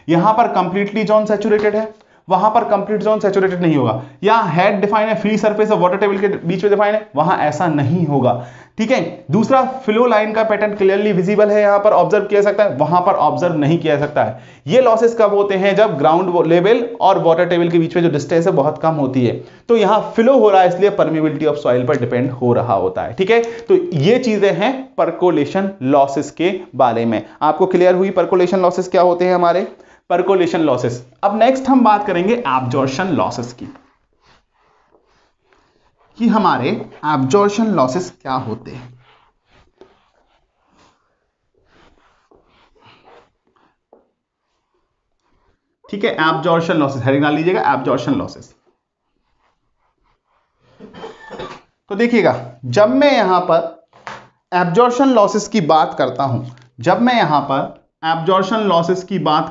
यहां पर कंप्लीटली जोन सैचुरेटेड है, वहां पर कंप्लीट जोन सैचुरेटेड नहीं होगा। यहां हेड डिफाइन है, फ्री सरफेस और वाटर टेबल के बीच में डिफाइन है, वहां ऐसा नहीं होगा। ठीक है। दूसरा, फ्लो लाइन का पैटर्न क्लियरली विजिबल है, यहां पर ऑब्जर्व किया सकता है, वहां पर ऑब्जर्व नहीं किया सकता है। ये लॉसेस कब होते हैं? जब ग्राउंड लेवल और वाटर टेबल के बीच में जो डिस्टेंस है बहुत कम होती है। तो यहां फ्लो हो रहा है, इसलिए परमिएबिलिटी ऑफ सॉइल पर डिपेंड हो रहा होता है। ठीक है। तो ये चीजें हैं परकोलेशन लॉसेस के बारे में। आपको क्लियर हुई परकोलेशन लॉसेस क्या होते हैं हमारे? Percolation losses. अब नेक्स्ट हम बात करेंगे एब्जॉर्प्शन लॉसेस की, कि हमारे एब्जॉर्प्शन लॉसेस क्या होते हैं। ठीक है, एब्जॉर्प्शन लॉसेस हेडिंग डाल लीजिएगा, एब्जॉर्प्शन लॉसेस। तो देखिएगा, जब मैं यहां पर एब्जॉर्प्शन लॉसेस की बात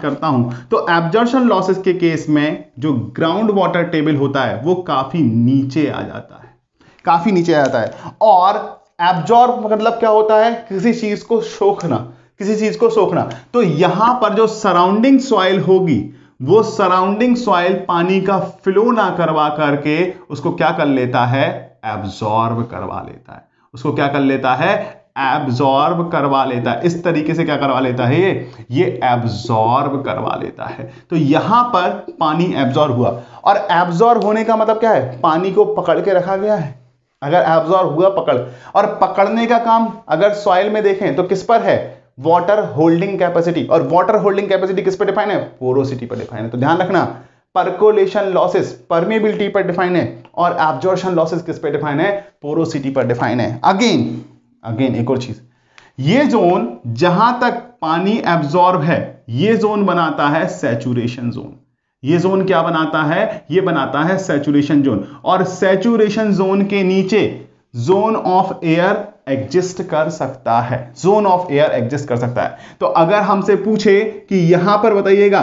करता हूं, तो एब्जॉर्प्शन लॉसेस के केस में जो ग्राउंड वाटर टेबल होता है वो काफी नीचे आ जाता है, और एब्जॉर्ब मतलब क्या होता है? किसी चीज को सोखना। तो यहां पर जो सराउंडिंग सॉइल होगी, वो सराउंडिंग सॉइल पानी का फ्लो ना करवा करके उसको क्या कर लेता है? एब्जॉर्ब करवा लेता है। एब्जॉर्ब करवा लेता है। इस तरीके से क्या करवा लेता है? ये एब्जॉर्ब करवा लेता है। तो यहां पर पानी एब्जॉर्ब हुआ, और एब्जॉर्ब होने का मतलब क्या है? पानी को पकड़ के रखा गया है। अगर एब्जॉर्ब हुआ पकड़, और पकड़ने का काम अगर सॉइल में देखें तो किस पर है? Water holding capacity. और वाटर होल्डिंग कैपेसिटी किस पर डिफाइन है? पोरोसिटी पर डिफाइन है। तो ध्यान रखना, परकोलेशन लॉसेस परमिएबिलिटी पर डिफाइन है, और एब्जॉर्प्शन लॉसेस किस पे डिफाइन है? पोरोसिटी पर डिफाइन है। अगेन एक और चीज, ये जोन जहां तक पानी एब्जॉर्ब है, ये जोन बनाता है सैचुरेशन जोन। ये जोन क्या बनाता है? ये बनाता है सैचुरेशन जोन। और सैचुरेशन जोन के नीचे जोन ऑफ एयर एग्जिस्ट कर सकता है। तो अगर हमसे पूछे कि यहां पर बताइएगा,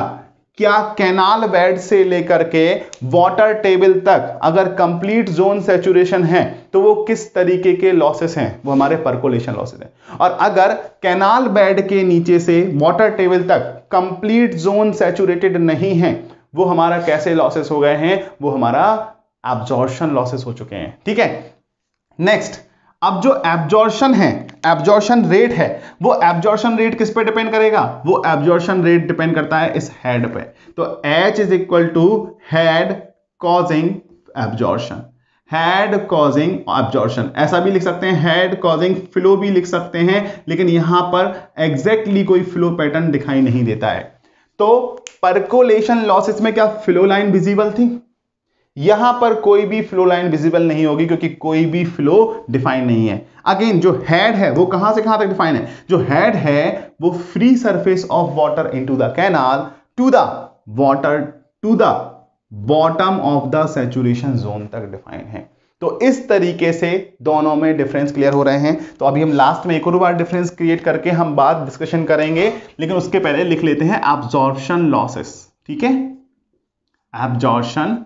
क्या कैनाल बेड से लेकर के वाटर टेबल तक अगर कंप्लीट जोन सैचुरेशन है तो वो किस तरीके के लॉसेस हैं? वो हमारे परकोलेशन लॉसेस हैं। और अगर कैनाल बेड के नीचे से वाटर टेबल तक कंप्लीट जोन सैचुरेटेड नहीं है, वो हमारा कैसे लॉसेस हो गए हैं? वो हमारा एब्जॉर्प्शन लॉसेस हो चुके हैं। ठीक है। नेक्स्ट, अब जो एब्जॉर्प्शन रेट है, वो एब्जॉर्प्शन रेट किस पे डिपेंड करेगा? वो एब्जॉर्प्शन रेट डिपेंड करता है इस हेड पे। तो H is equal to head causing absorption. ऐसा भी लिख सकते हैं, हेड कॉजिंग फ्लो भी लिख सकते हैं, लेकिन यहां पर एग्जैक्टली कोई फ्लो पैटर्न दिखाई नहीं देता है। तो परकोलेशन लॉसेस में क्या फ्लो लाइन विजिबल थी? यहां पर कोई भी फ्लो लाइन विजिबल नहीं होगी, क्योंकि कोई भी फ्लो डिफाइन नहीं है। अगेन, जो हेड है वो कहां से कहां तक डिफाइन है? जो हेड है वो free surface of water into the canal to the bottom of the saturation zone तक डिफाइन है। तो इस तरीके से दोनों में डिफरेंस क्लियर हो रहे हैं। तो अभी हम लास्ट में एक और बार डिफरेंस क्रिएट करके हम बात डिस्कशन करेंगे, लेकिन उसके पहले लिख लेते हैं एब्जॉर्प्शन लॉसेस। ठीक है, एब्जॉर्प्शन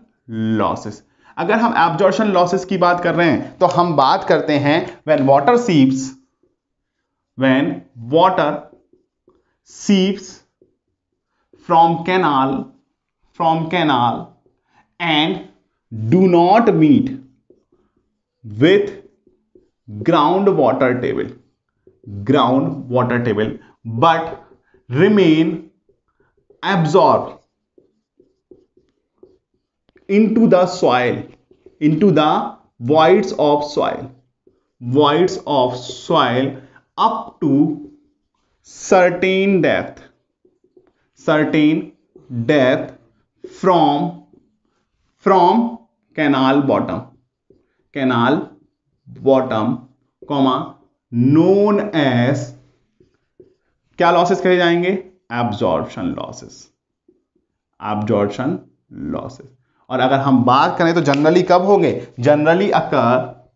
लॉसेस। अगर हम एब्जॉर्प्शन लॉसेस की बात कर रहे हैं तो हम बात करते हैं when water seeps from canal and do not meet with groundwater table but remain absorbed into the voids of soil up to certain depth from canal bottom known as, क्या लॉसेस कहे जाएंगे? Absorption losses. और अगर हम बात करें तो generally कब होंगे? जनरली अकर,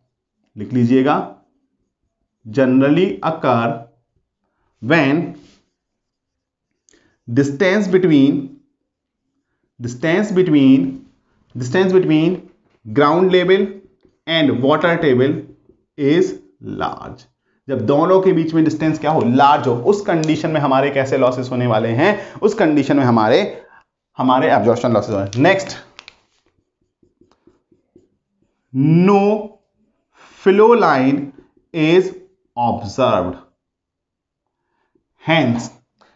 लिख लीजिएगा, generally occur when distance between ground level and water table is large। जब दोनों के बीच में डिस्टेंस क्या हो? लार्ज हो। उस कंडीशन में हमारे कैसे लॉसेस होने वाले हैं? उस कंडीशन में हमारे एब्जॉर्प्शन लॉसेस होने। Next, no flow line is observed, hence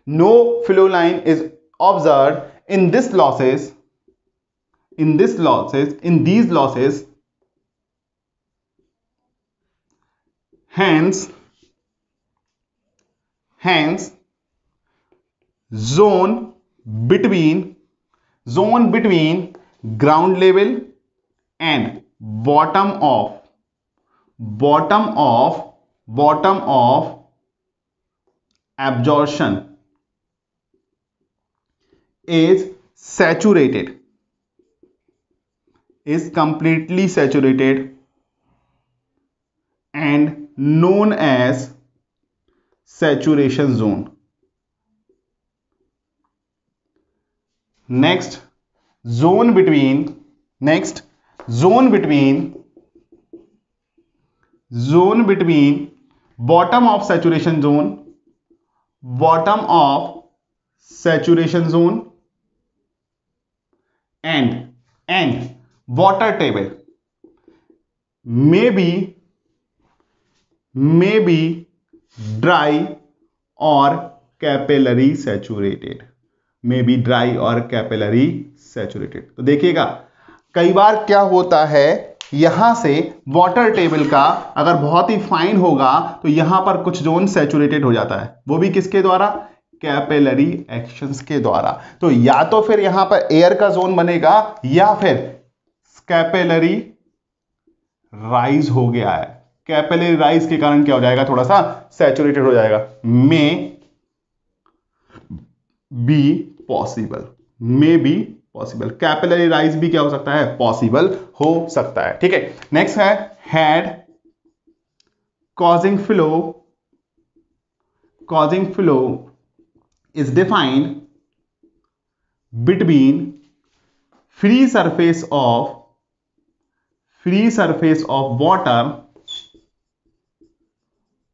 no flow line is observed in these losses hence zone between ground level and bottom of absorption is completely saturated and known as saturation zone। next zone between bottom of saturation zone and water table may be dry or capillary saturated। तो देखिएगा, कई बार क्या होता है, यहां से water table का अगर बहुत ही फाइन होगा तो यहां पर कुछ जोन सैचुरेटेड हो जाता है, वो भी किसके द्वारा? कैपिलरी एक्शंस के द्वारा। तो या तो फिर यहां पर एयर का जोन बनेगा या फिर कैपिलरी राइज हो गया है। कैपिलरी राइज के कारण क्या हो जाएगा? थोड़ा सा सैचुरेटेड हो जाएगा। May be possible, capillary rise भी क्या हो सकता है? पॉसिबल हो सकता है। ठीक है, नेक्स्ट है head causing flow is defined between free surface of water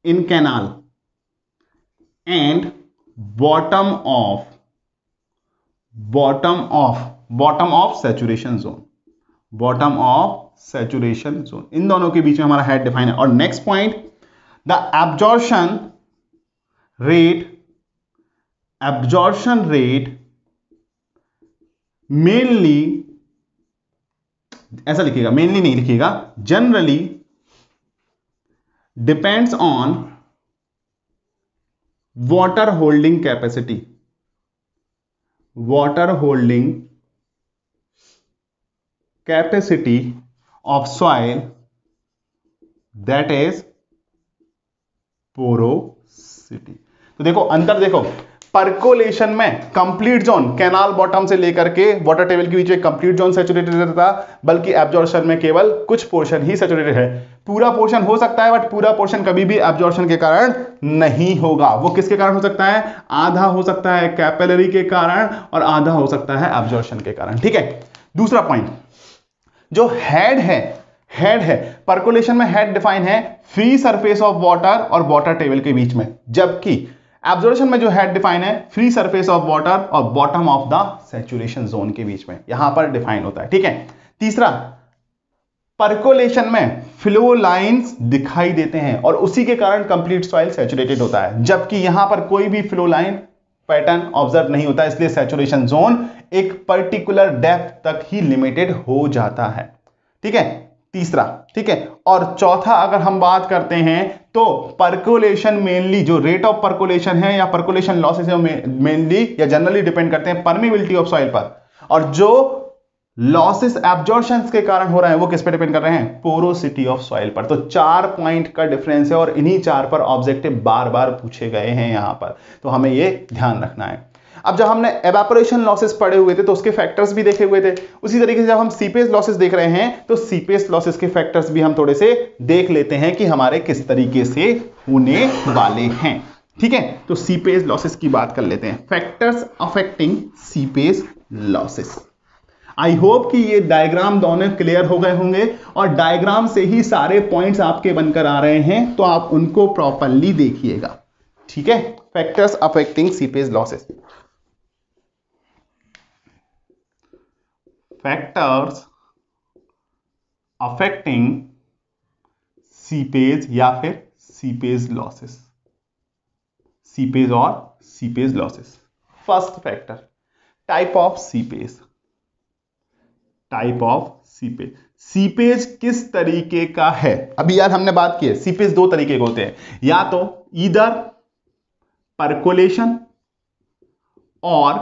in canal and bottom of saturation zone। इन दोनों के बीच में हमारा हेड डिफाइन है। और next point, the absorption rate mainly, ऐसा लिखिएगा, मेनली नहीं लिखिएगा, generally depends on water holding capacity of soil, that is porosity। तो देखो अंतर, देखो परकोलेशन में कंप्लीट जोन कैनाल बॉटम से लेकर के वाटर टेबल के बीच में कंप्लीट जोन सैचुरेटेड रहता था, बल्कि एब्जॉर्प्शन में केवल कुछ पोर्शन ही सैचुरेटेड है। पूरा पोर्शन हो सकता है बट पूरा पोर्शन कभी भी एब्जॉर्प्शन के कारण नहीं होगा। वो किसके कारण हो सकता है? आधा हो सकता है कैपिलरी के कारण और आधा हो सकता है एब्जॉर्प्शन के कारण। ठीक है, दूसरा पॉइंट जो हेड है परकोलेशन में हेड डिफाइन है फ्री सरफेस ऑफ वाटर और वाटर टेबल के बीच में, जबकि एब्जॉर्प्शन में जो हेड डिफाइन है फ्री सरफेस ऑफ वाटर और bottom of the saturation zone के बीच में, यहां पर डिफाइन होता है। ठीक है, तीसरा परकोलेशन में फ्लो लाइंस दिखाई देते हैं और उसी के कारण कंप्लीट सॉइल सैचुरेटेड होता है, जबकि यहां पर कोई भी फ्लो लाइन पैटर्न ऑब्जर्व नहीं होता, इसलिए सैचुरेशन जोन एक पर्टिकुलर डेप्थ तक ही लिमिटेड हो जाता है। ठीक है, तीसरा। ठीक है, और चौथा अगर हम बात करते हैं तो परकोलेशन मेनली जो रेट ऑफ परकोलेशन है या परकोलेशन लॉसेस है मेनली या जनरली डिपेंड करते हैं परमिबिलिटी ऑफ सॉइल पर, और जो लॉसेस एब्जॉर्प्शन के कारण हो रहे हैं वो किस पे डिपेंड कर रहे हैं? पोरोसिटी ऑफ सॉइल पर। तो 4 पॉइंट का डिफरेंस है और इन्हीं 4 पर ऑब्जेक्टिव बार बार पूछे गए हैं यहां पर, तो हमें ये ध्यान रखना है। अब जब हमने एवापोरेशन लॉसेस पढ़े हुए थे तो उसके फैक्टर्स भी देखे हुए थे, उसी तरीके से जब हम सीपेज लॉसेस देख रहे हैं तो सीपेज लॉसेस के फैक्टर्स भी हम थोड़े से देख लेते हैं कि हमारे किस तरीके से होने वाले हैं। ठीक है, तो सीपेज लॉसेस की बात कर लेते हैं, factors affecting seepage losses. I hope कि ये डायग्राम दोनों क्लियर हो गए होंगे और डायग्राम से ही सारे पॉइंट्स आपके बनकर आ रहे हैं, तो आप उनको प्रॉपरली देखिएगा। ठीक है, factors affecting seepage losses. Factors affecting seepage या फिर सीपेज लॉसेस, सीपेज और seepage losses. First factor, type of seepage. Type of seepage, seepage किस तरीके का है? अभी यार हमने बात की है सीपेज 2 तरीके के होते हैं, या तो ईदर परकोलेशन और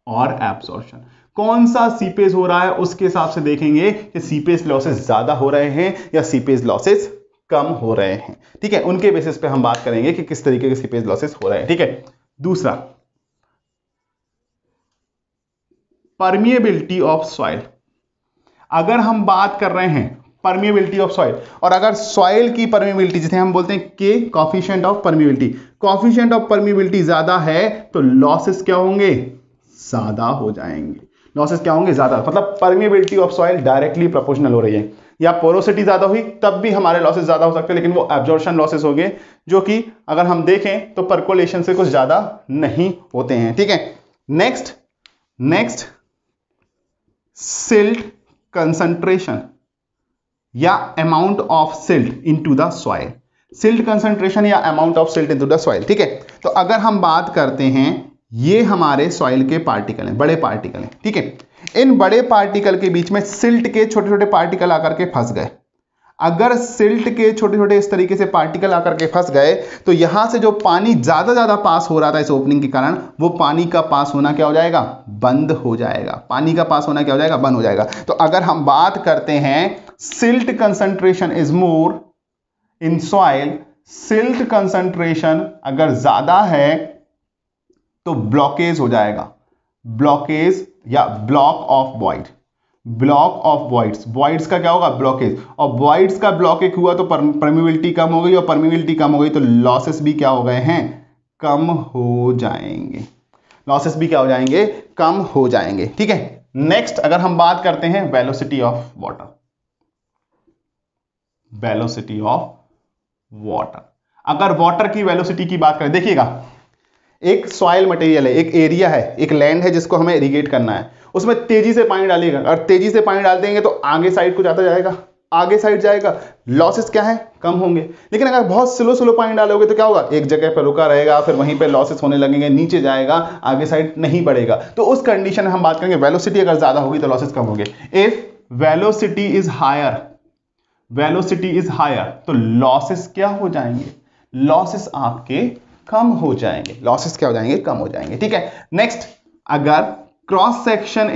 एब्जॉर्प्शन। कौन सा सीपेज हो रहा है उसके हिसाब से देखेंगे कि सीपेज लॉसेस ज्यादा हो रहे हैं या सीपेज लॉसेस कम हो रहे हैं। ठीक है, उनके बेसिस पे हम बात करेंगे कि किस तरीके के सीपेज लॉसेस हो रहे हैं। ठीक है, दूसरा परमिएबिलिटी ऑफ सॉइल। अगर हम बात कर रहे हैं परमिएबिलिटी ऑफ सॉइल, और अगर सॉइल की परमिएबिलिटी जिसे हम बोलते हैं के coefficient of permeability, coefficient of permeability ज्यादा है तो लॉसेस क्या होंगे? ज्यादा हो जाएंगे। लॉसेस क्या होंगे? ज्यादा, मतलब permeability of soil directly proportional हो रही है, या पोरोसिटी ज्यादा हुई तब भी हमारे लॉसेस ज्यादा हो सकते हैं, लेकिन वो एब्जॉर्प्शन लॉसेस हो गए जो कि अगर हम देखें तो परकोलेशन से कुछ ज्यादा नहीं होते हैं। ठीक है, नेक्स्ट सिल्ट कंसंट्रेशन या amount of silt into the soil. Silt concentration या amount of silt into the soil. ठीक है, तो अगर हम बात करते हैं, ये हमारे सॉइल के पार्टिकल हैं, बड़े पार्टिकल हैं। ठीक है, इन बड़े पार्टिकल के बीच में सिल्ट के छोटे छोटे पार्टिकल आकर के फंस गए। अगर सिल्ट के छोटे छोटे इस तरीके से पार्टिकल आकर के फंस गए तो यहां से जो पानी ज्यादा पास हो रहा था इस ओपनिंग के कारण, वो पानी का पास होना क्या हो जाएगा? बंद हो जाएगा। पानी का पास होना क्या हो जाएगा? बंद हो जाएगा। तो अगर हम बात करते हैं silt concentration is more in soil, silt concentration अगर ज्यादा है तो ब्लॉकेज हो जाएगा, ब्लॉकेज या block of void. Block of voids, voids का क्या होगा? ब्लॉकेज, और वॉइड्स का ब्लॉकेज हुआ तो परमिबिलिटी कम हो गई, और परमिबिलिटी कम हो गई तो लॉसेस भी क्या हो गए हैं? कम हो जाएंगे। लॉसेस भी क्या हो जाएंगे? कम हो जाएंगे। ठीक है, नेक्स्ट अगर हम बात करते हैं velocity of water. Velocity of water, अगर वाटर की वेलोसिटी की बात करें, देखिएगा एक सॉइल मटेरियल है, एक एरिया है, एक लैंड है जिसको हमें इरिगेट करना है, उसमें तेजी से पानी डालिएगा, और तेजी से पानी डाल देंगे तो आगे साइड को जाता जाएगा, आगे साइड जाएगा, लॉसेस क्या है? कम होंगे। लेकिन अगर बहुत स्लो पानी डालोगे तो क्या होगा? एक जगह पर रुका रहेगा, फिर वहीं पे लॉसेस होने लगेंगे, नीचे जाएगा, आगे साइड नहीं बढ़ेगा। तो उस कंडीशन में हम बात करेंगे वेलोसिटी अगर ज्यादा होगी तो लॉसेस कम होंगे। If velocity is higher, velocity is higher तो लॉसेस क्या हो जाएंगे? लॉसेस आपके कम हो जाएंगे। लॉसेस क्या हो जाएंगे? कम हो जाएंगे। ठीक है, नेक्स्ट अगर cross section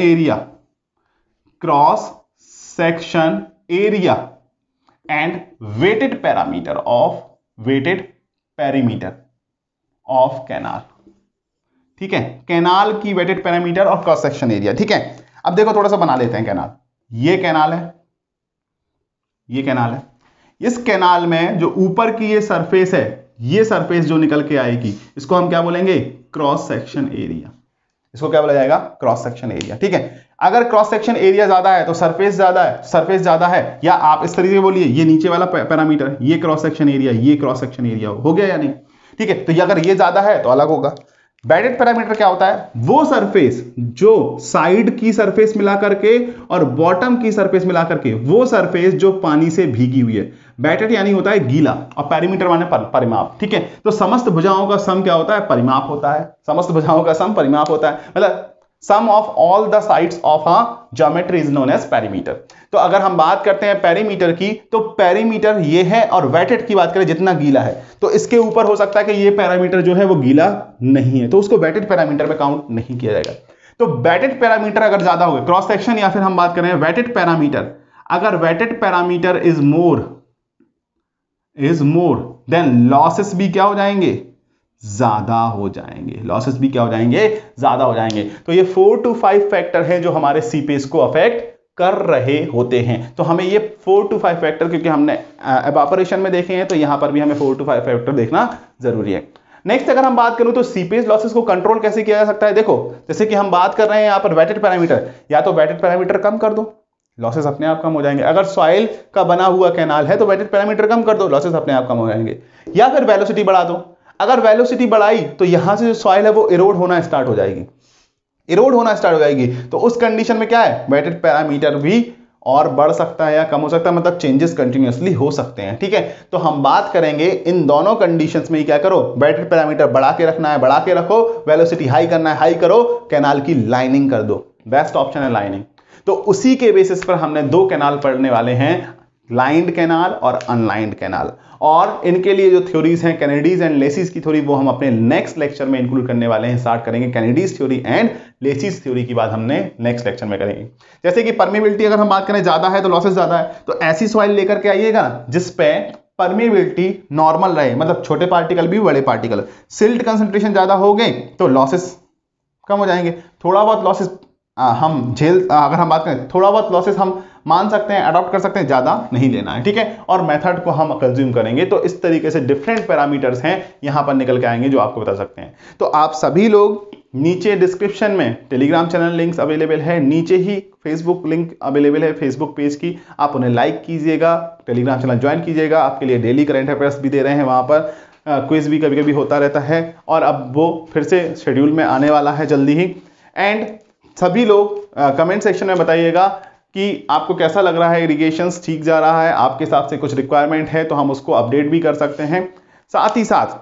area and wetted perimeter of canal, ठीक है, कैनाल की वेटेड पैरामीटर और क्रॉस सेक्शन एरिया। ठीक है, अब देखो थोड़ा सा बना लेते हैं कैनाल। ये कैनाल है, ये कैनाल है। इस कैनाल में जो ऊपर की ये सरफेस है, ये सरफेस जो निकल के आएगी, इसको हम क्या बोलेंगे? Cross section area. इसको क्या बोला जाएगा? Cross section area. ठीक है, अगर क्रॉस सेक्शन एरिया ज्यादा है तो सरफेस ज्यादा है, सरफेस ज्यादा है, या आप इस तरीके से बोलिए, ये नीचे वाला पैरामीटर, ये क्रॉस सेक्शन एरिया, ये क्रॉस सेक्शन एरिया हो गया या नहीं? ठीक है, तो ये अगर ये ज्यादा है तो अलग होगा। वेटेड पैरामीटर क्या होता है? वो सरफेस जो साइड की सरफेस मिला करके और बॉटम की सरफेस मिला करके, वो सरफेस जो पानी से भीगी हुई है। वेटेड यानी होता है गीला, और पैरामीटर माने परिमाप। ठीक है, तो समस्त भुजाओं का सम क्या होता है? परिमाप होता है। समस्त भुजाओं का सम परिमाप होता है, मतलब sum of all the sides of a geometry is known as perimeter. तो अगर हम बात करते हैं पेरीमीटर की, तो पेरीमीटर ये है, और वेटेड की बात करें जितना गीला है, तो इसके ऊपर हो सकता है कि ये पैरामीटर जो है वो गीला नहीं है, तो उसको वेटेड पैरामीटर में काउंट नहीं किया जाएगा। तो वेटेड पैरामीटर अगर ज्यादा हो गए, क्रॉस सेक्शन, या फिर हम बात करें वेटेड पैरामीटर, अगर wetted parameter is more than losses भी क्या हो जाएंगे? ज्यादा हो जाएंगे। लॉसेस भी क्या हो जाएंगे? ज्यादा हो जाएंगे। तो ये 4 to 5 फैक्टर हैं जो हमारे सीपेस को अफेक्ट कर रहे होते हैं। तो हमें ये 4 to 5 फैक्टर, क्योंकि हमने एवापोरेशन में देखे हैं, तो यहां पर भी हमें 4 to 5 फैक्टर देखना जरूरी है। नेक्स्ट अगर हम बात करूं तो सीपेज लॉसेस को कंट्रोल कैसे किया जा सकता है? देखो, जैसे कि हम बात कर रहे हैं यहां पर वेटेड पैरामीटर, या तो वेटेड पैरामीटर कम कर दो, लॉसेस अपने आप कम हो जाएंगे। अगर सॉइल का बना हुआ कैनाल है तो वेटेड पैरामीटर कम कर दो, लॉसेस अपने आप कम हो जाएंगे। या फिर वेलोसिटी बढ़ा दो, अगर वेलोसिटी बढ़ाई तो यहां से जो सॉइल है वो इरोड होना स्टार्ट हो जाएगी, इरोड होना स्टार्ट हो जाएगी। तो उस कंडीशन में क्या है? वेटेड पैरामीटर भी और बढ़ सकता है या कम हो सकता है, मतलब चेंजेस कंटिन्यूअसली हो सकते हैं। ठीक है, तो हम बात करेंगे इन दोनों कंडीशंस में क्या करो? वेटेड पैरामीटर बढ़ा के रखना है, बढ़ा के रखो। वेलोसिटी हाई करना है, हाई करो। कैनाल की लाइनिंग कर दो, बेस्ट ऑप्शन है लाइनिंग। तो उसी के बेसिस पर हमने दो कैनाल पढ़ने वाले हैं, लाइंड कैनाल और अनलाइंड कैनाल, और इनके लिए जो थ्योरीज हैं, कैनेडीज एंड लेसिस की थ्योरी, वो हम अपने नेक्स्ट लेक्चर में इंक्लूड करने वाले हैं। स्टार्ट करेंगे कैनेडीज थ्योरी एंड लेसिस थ्योरी की बात हमने नेक्स्ट लेक्चर में करेंगे। जैसे कि परमेबिलिटी अगर हम बात करें ज्यादा है तो लॉसेस ज्यादा है, तो ऐसी सॉइल लेकर के आइएगा जिसपे परमेबिलिटी नॉर्मल रहे, मतलब छोटे पार्टिकल भी बड़े पार्टिकल। सिल्ट कंसंट्रेशन ज्यादा हो गए तो लॉसेस कम हो जाएंगे। थोड़ा बहुत लॉसेस अगर हम बात करें, थोड़ा बहुत लॉसेस हम मान सकते हैं, अडॉप्ट कर सकते हैं, ज्यादा नहीं लेना है। ठीक है, और मेथड को हम कंज्यूम करेंगे। तो इस तरीके से डिफरेंट पैरामीटर्स हैं यहां पर निकल के आएंगे जो आपको बता सकते हैं। तो आप सभी लोग नीचे डिस्क्रिप्शन में टेलीग्राम चैनल लिंक्स अवेलेबल है, नीचे ही फेसबुक लिंक अवेलेबल है फेसबुक पेज की, आप उन्हें लाइक कीजिएगा, टेलीग्राम चैनल ज्वाइन कीजिएगा। आपके लिए डेली करंट अफेयर्स भी दे रहे हैं वहां पर, क्विज भी कभी कभी होता रहता है, और अब वो फिर से शेड्यूल में आने वाला है जल्दी ही। एंड सभी लोग कमेंट सेक्शन में बताइएगा कि आपको कैसा लग रहा है, इरिगेशंस ठीक जा रहा है, आपके हिसाब से कुछ रिक्वायरमेंट है तो हम उसको अपडेट भी कर सकते हैं। साथ ही साथ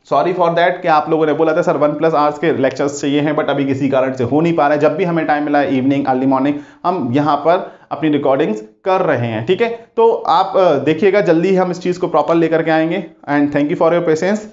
सॉरी फॉर दैट कि आप लोगों ने बोला था सर 1+ आवर्स के लेक्चर्स चाहिए हैं, बट अभी किसी कारण से हो नहीं पा रहा है। जब भी हमें टाइम मिला है, इवनिंग, अर्ली मॉर्निंग, हम यहाँ पर अपनी रिकॉर्डिंग्स कर रहे हैं। ठीक है, तो आप देखिएगा, जल्दी हम इस चीज़ को प्रॉपर लेकर के आएंगे। And thank you for your patience.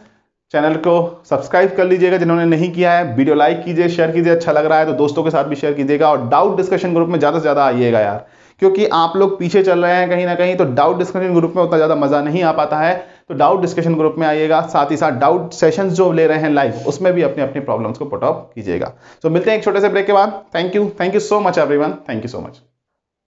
Channel को सब्सक्राइब कर लीजिएगा जिन्होंने नहीं किया है, वीडियो लाइक कीजिए, शेयर कीजिए, अच्छा लग रहा है तो दोस्तों के साथ भी शेयर कीजिएगा, और डाउट डिस्कशन ग्रुप में ज़्यादा से ज़्यादा आइएगा यार, क्योंकि आप लोग पीछे चल रहे हैं कहीं ना कहीं, तो डाउट डिस्कशन ग्रुप में उतना ज़्यादा मज़ा नहीं आ पाता है। तो डाउट डिस्कशन ग्रुप में आइएगा, साथ ही साथ डाउट सेशंस जो ले रहे हैं लाइव, उसमें भी अपने अपने प्रॉब्लम्स को पुट अप कीजिएगा। तो मिलते हैं एक छोटे से ब्रेक के बाद। Thank you so much everyone, thank you so much.